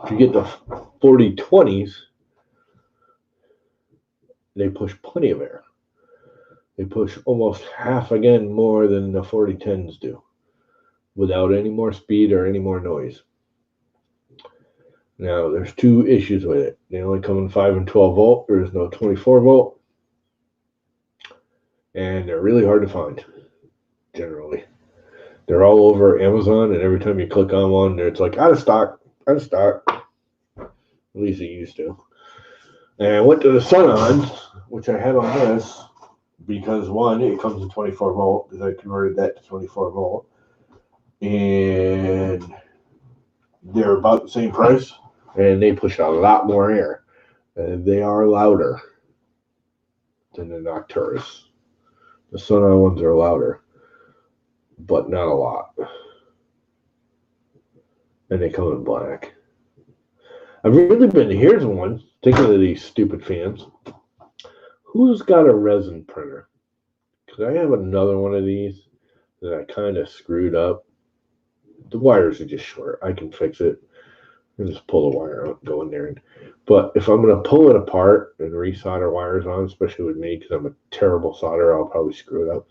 S1: If you get the 4020s, they push plenty of air. They push almost half again more than the 4010s do, without any more speed or any more noise. Now, there's two issues with it. They only come in 5 and 12 volt. There is no 24 volt. And they're really hard to find, generally. They're all over Amazon, and every time you click on one, it's like, out of stock, out of stock. At least it used to. And I went to the Sun-Ons, which I had on this, because one, it comes in 24 volt, because I converted that to 24 volt. And they're about the same price, and they push a lot more air. And they are louder than the Nocturas. The Sun-On ones are louder, but not a lot. And they come in black. I've really been, here's one, thinking of these stupid fans. Who's got a resin printer? Because I have another one of these that I kind of screwed up. The wires are just short. I can fix it. And just pull the wire out, go in there. But if I'm going to pull it apart and resolder wires on, especially with me, because I'm a terrible solderer, I'll probably screw it up.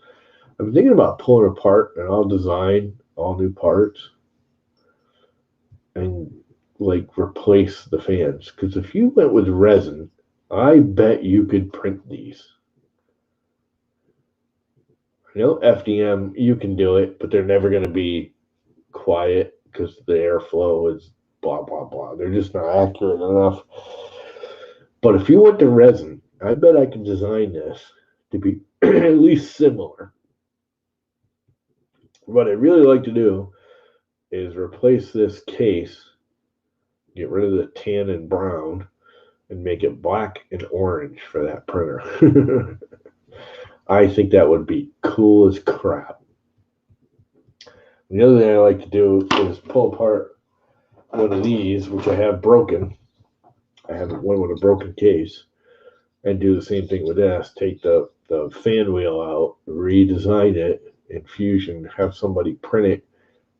S1: I'm thinking about pulling apart, and I'll design all new parts and like replace the fans. Because if you went with resin, I bet you could print these. I know FDM, you can do it, but they're never going to be quiet because the airflow is blah blah blah. They're just not accurate enough. But if you went to resin, I bet I could design this to be at least similar. What I'd really like to do is replace this case, get rid of the tan and brown, and make it black and orange for that printer. I think that would be cool as crap. The other thing I like to do is pull apart one of these, which I have broken. I have one with a broken case, and do the same thing with this. Take the fan wheel out, redesign it in Fusion, have somebody print it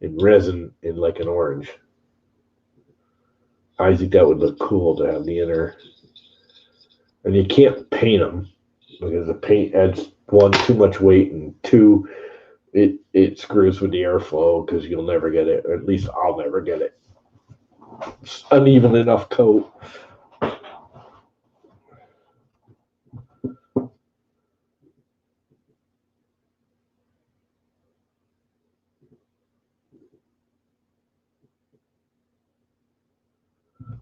S1: in resin in like an orange. I think that would look cool to have the inner. And you can't paint them because the paint adds one, too much weight, and two, it screws with the airflow because you'll never get it, or at least I'll never get it. It's uneven enough coat.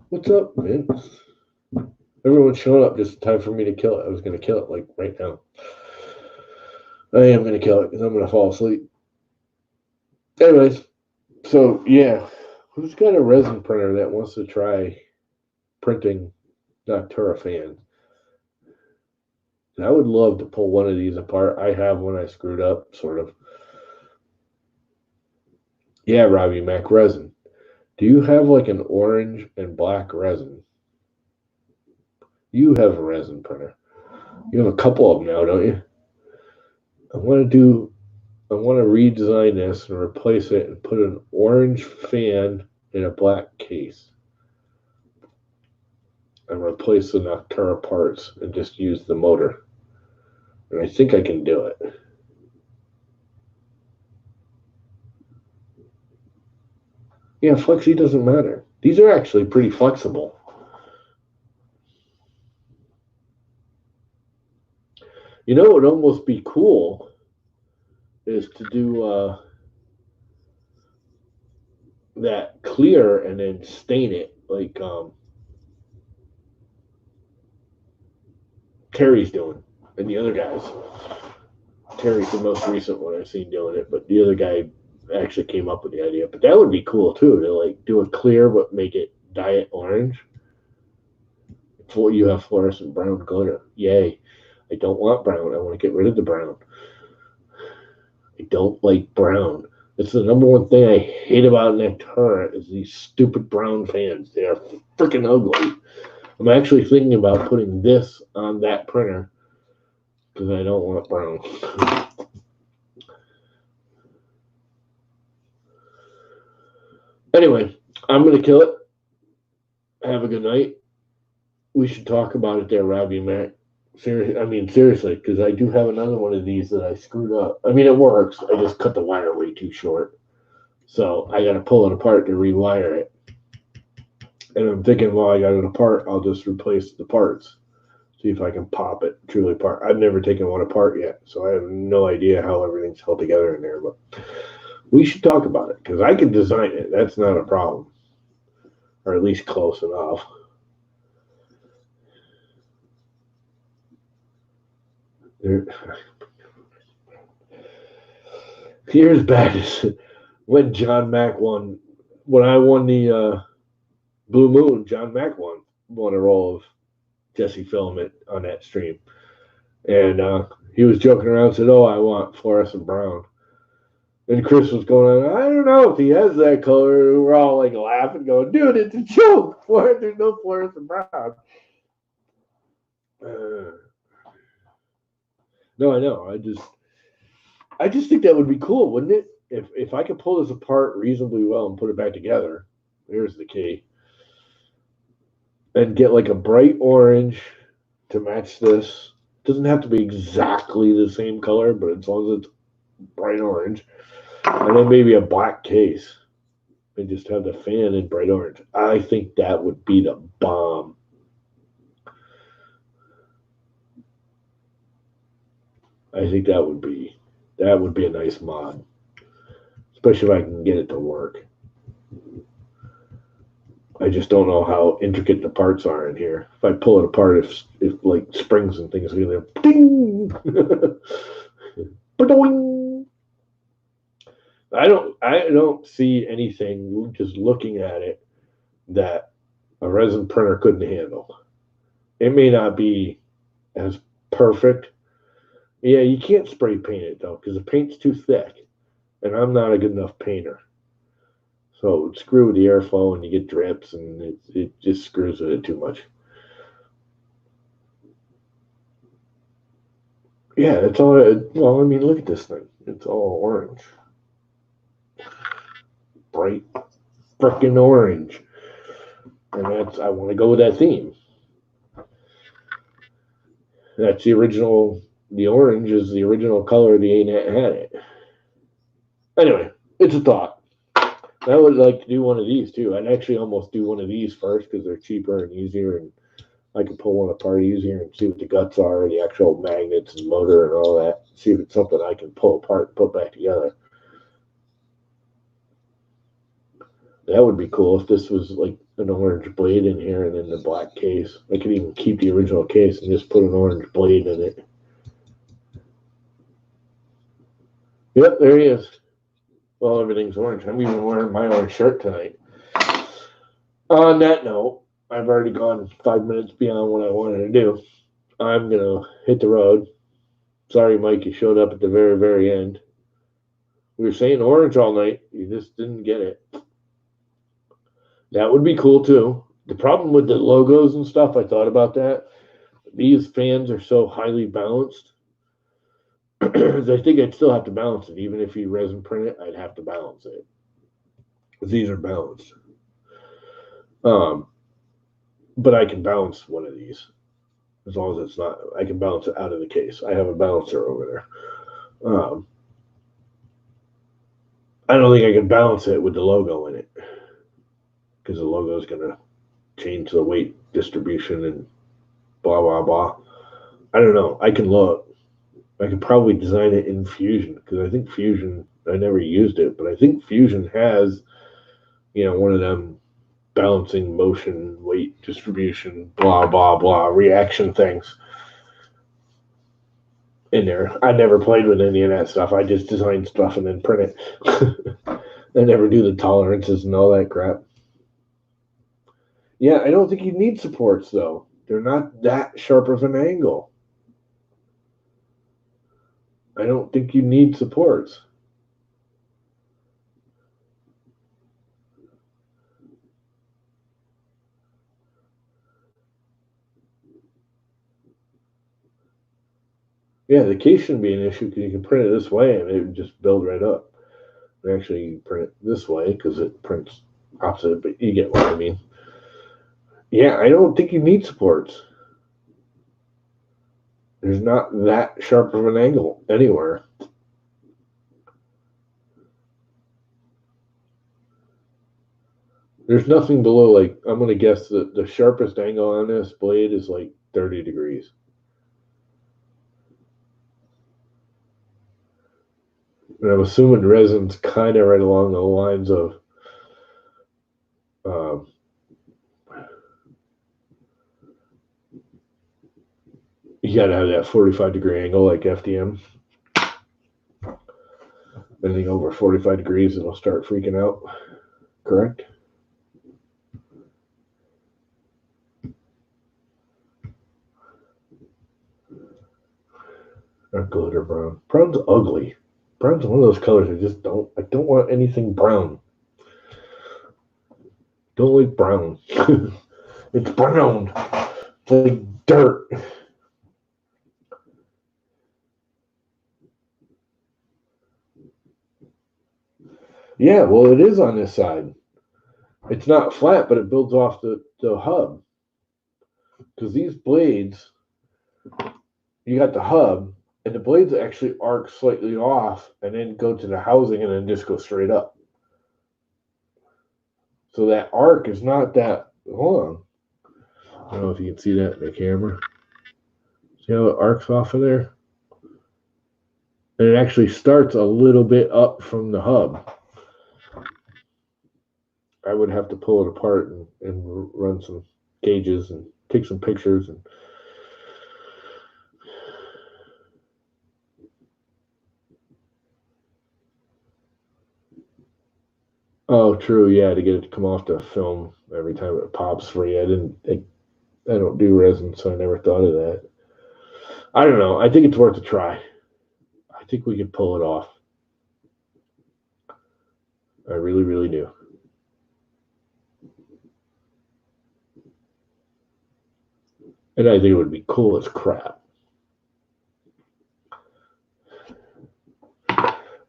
S1: What's up, Vince? Everyone's showing up just in time for me to kill it. I was going to kill it like right now. I am going to kill it because I'm going to fall asleep. Anyways, so yeah, who's got a resin printer that wants to try printing Noctura fans? I would love to pull one of these apart. I have one I screwed up, sort of. Yeah, Robbie Mac resin. Do you have like an orange and black resin? You have a resin printer. You have a couple of them now, don't you? I want to redesign this and replace it and put an orange fan in a black case. And replace the Noctura parts and just use the motor. And I think I can do it. Yeah, flexi doesn't matter. These are actually pretty flexible. You know what would almost be cool is to do that clear and then stain it like Terry's doing and the other guys. Terry's the most recent one I've seen doing it, but the other guy actually came up with the idea. But that would be cool too, to like do a clear but make it dye it orange. You have fluorescent brown glitter. Yay. I don't want brown. I want to get rid of the brown. I don't like brown. It's the number one thing I hate about Noctura is these stupid brown fans. They are freaking ugly. I'm actually thinking about putting this on that printer because I don't want brown. Anyway, I'm going to kill it. Have a good night. We should talk about it there, Robbie Mac. Seriously, because I do have another one of these that I screwed up. I mean, it works. I just cut the wire way too short. So I got to pull it apart to rewire it. And I'm thinking while I got it apart, I'll just replace the parts. See if I can pop it truly apart. I've never taken one apart yet, so I have no idea how everything's held together in there. But we should talk about it because I can design it. That's not a problem. Or at least close enough. Here's bad as when John Mack won. When I won the Blue Moon, John Mack won a roll of Jesse Filament on that stream, and he was joking around and said, "Oh, I want fluorescent brown." And Chris was going on, "I don't know if he has that color." We're all like laughing, going, "Dude, it's a joke. There's no fluorescent brown." No, I know. I just think that would be cool, wouldn't it? If I could pull this apart reasonably well and put it back together. There's the key. And get like a bright orange to match this. It doesn't have to be exactly the same color, but as long as it's bright orange, and then maybe a black case, and just have the fan in bright orange. I think that would be the bomb. I think that would be a nice mod, especially if I can get it to work. I just don't know how intricate the parts are in here. If I pull it apart, if like springs and things are gonna ding, I don't see anything just looking at it that a resin printer couldn't handle. It may not be as perfect. Yeah, you can't spray paint it though because the paint's too thick, and I'm not a good enough painter. So it would screw with the airflow, and you get drips, and it just screws with it too much. Yeah, it's all. Well, I mean, look at this thing. It's all orange, bright, frickin' orange, and that's. I want to go with that theme. That's the original. The orange is the original color the A-Net had it. Anyway, it's a thought. I would like to do one of these too. I'd actually almost do one of these first because they're cheaper and easier, and I can pull one apart easier and see what the guts are, the actual magnets and motor and all that. See if it's something I can pull apart and put back together. That would be cool if this was like an orange blade in here and then the black case. I could even keep the original case and just put an orange blade in it. Yep, there he is. Well, everything's orange. I'm even wearing my orange shirt tonight. On that note, I've already gone 5 minutes beyond what I wanted to do. I'm going to hit the road. Sorry, Mike, you showed up at the very, very end. We were saying orange all night. You just didn't get it. That would be cool, too. The problem with the logos and stuff, I thought about that. These fans are so highly balanced. I think I'd still have to balance it. Even if you resin print it, I'd have to balance it. Because these are balanced. But I can balance one of these. As long as it's not, I can balance it out of the case. I have a balancer over there. I don't think I can balance it with the logo in it. Because the logo is going to change the weight distribution and blah, blah, blah. I don't know. I can look. I could probably design it in Fusion because I think Fusion, I never used it, but I think Fusion has, one of them balancing motion, weight distribution, blah, blah, blah, reaction things in there. I never played with any of that stuff. I just design stuff and then print it. I never do the tolerances and all that crap. Yeah, I don't think you need supports, though. They're not that sharp of an angle. I don't think you need supports. Yeah, the case shouldn't be an issue because you can print it this way and it would just build right up. And actually, you print it this way because it prints opposite, but you get what I mean. Yeah, I don't think you need supports. There's not that sharp of an angle anywhere. There's nothing below, like, I'm going to guess that the sharpest angle on this blade is like 30 degrees. And I'm assuming resin's kind of right along the lines of you got to have that 45-degree angle like FDM. Anything over 45 degrees, it'll start freaking out. Correct? Or glitter brown. Brown's ugly. Brown's one of those colors I don't want anything brown. Don't like brown. It's brown. It's like dirt. Yeah, well, it is on this side. It's not flat, but it builds off the hub. Because these blades, you got the hub, And the blades actually arc slightly off and then go to the housing and then just go straight up. So that arc is not that long. I don't know if you can see that in the camera. See how it arcs off of there? And it actually starts a little bit up from the hub. I would have to pull it apart and run some gauges and take some pictures. And oh, true, yeah, to get it to come off the film every time it pops free. I don't do resin, so I never thought of that. I don't know. I think it's worth a try. I think we can pull it off. I really, really do. And I think it would be cool as crap.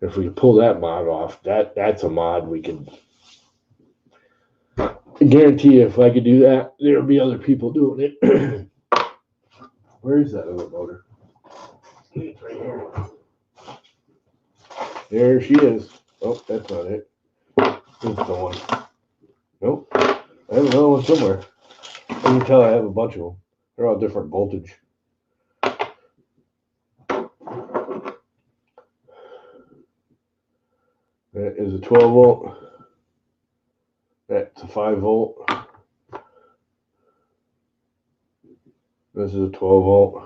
S1: If we could pull that mod off, that's a mod we could guarantee. If I could do that, there would be other people doing it. Where is that other motor? It's right here. There she is. Oh, that's not it. It's the one. Nope. I have another one somewhere. I can tell I have a bunch of them. They're all different voltage. That is a 12 volt. That's a 5 volt. This is a 12 volt.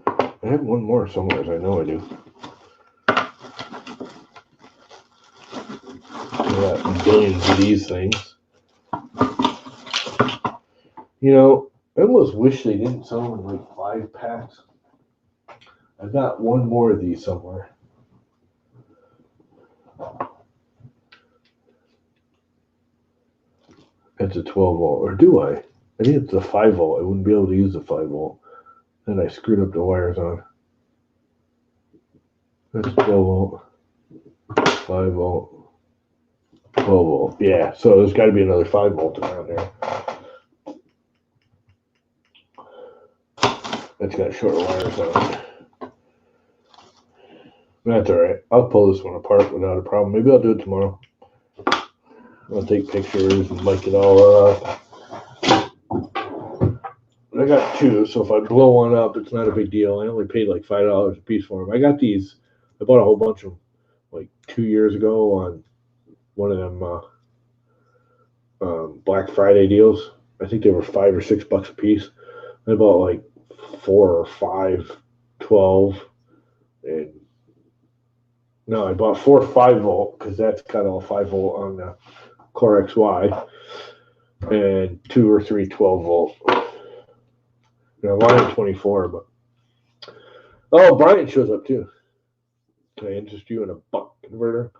S1: I have one more somewhere. I know I do. I got billions of these things. You know, I almost wish they didn't sell them in like 5 packs. I've got one more of these somewhere. It's a 12 volt, or do I? I think it's a 5 volt. I wouldn't be able to use the 5 volt. Then I screwed up the wires on. That's 12 volt, 5 volt, 12 volt. Yeah, so there's got to be another 5 volt around there. That's got shorter wires on it. That's all right. I'll pull this one apart without a problem. Maybe I'll do it tomorrow. I'll take pictures and mic it all up. I got 2, so if I blow one up, it's not a big deal. I only paid like $5 a piece for them. I got these. I bought a whole bunch of them like 2 years ago on one of them Black Friday deals. I think they were $5 or $6 a piece. I bought like 4 or 5, 12, and no, I bought 4 5 volt because that's got all 5 volt on the Core XY, and 2 or 3 12 volt. Now, I wanted 24, but oh, Brian shows up too. Can I interest you in a buck converter?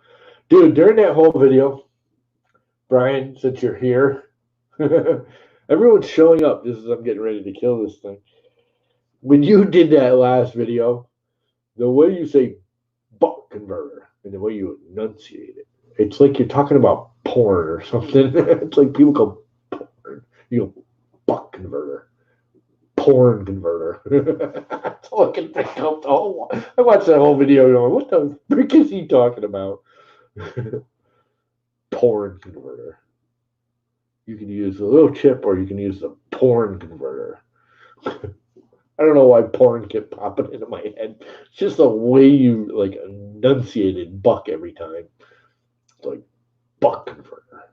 S1: Dude, during that whole video, Brian, since you're here, everyone's showing up just as I'm getting ready to kill this thing. When you did that last video, the way you say buck converter and the way you enunciate it, it's like you're talking about porn or something. It's like people go porn. You go buck converter. Porn converter. That's all I can think of. Oh, I watched that whole video going, what the frick is he talking about? Porn converter. You can use a little chip or you can use the porn converter. I don't know why porn kept popping into my head. It's just the way you like enunciated buck every time. It's like buck converter.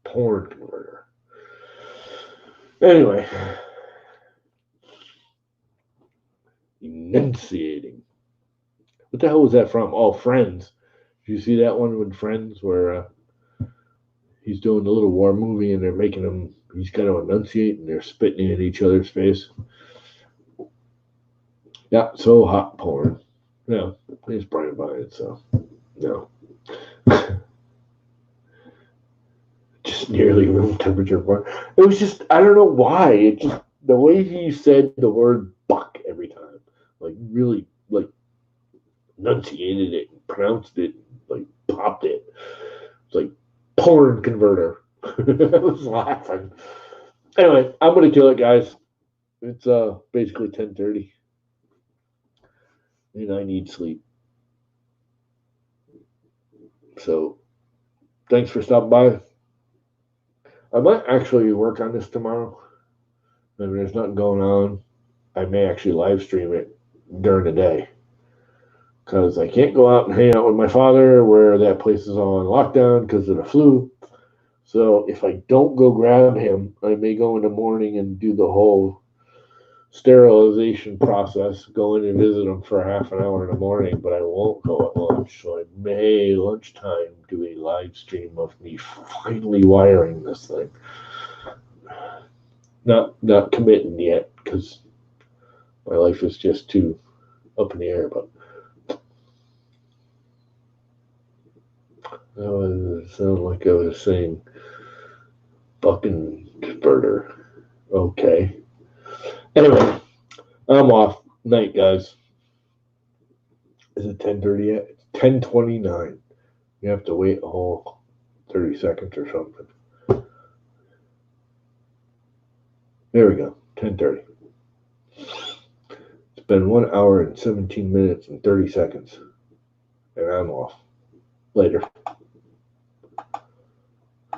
S1: Porn converter. Anyway. Enunciating. What the hell was that from? Oh, Friends. Did you see that one with Friends where he's doing the little war movie and they're making him, he's got to enunciate and they're spitting in each other's face? Yeah, so hot porn. No, it's Brian Bryant, so no. Just nearly room temperature porn. It was just, I don't know why. It just, the way he said the word buck every time, like really, like enunciated it, pronounced it, like popped it. It's like porn converter. I was laughing. Anyway, I'm gonna kill it, guys. It's basically 10:30. and I need sleep. So thanks for stopping by. I might actually work on this tomorrow. I mean, there's nothing going on. I may actually live stream it during the day because I can't go out and hang out with my father where that place is all on lockdown because of the flu. So if I don't go grab him, I may go in the morning and do the whole sterilization process, go in and visit him for half an hour in the morning, but I won't go at lunch. So I may lunchtime do a live stream of me finally wiring this thing. Not committing yet because my life is just too up in the air. But it sounded like I was saying fucking birder. Okay. Anyway, I'm off. Night, guys. Is it 10:30 yet? It's 10:29. You have to wait a whole 30 seconds or something. There we go. 10:30. It's been 1 hour and 17 minutes and 30 seconds. And I'm off. Later.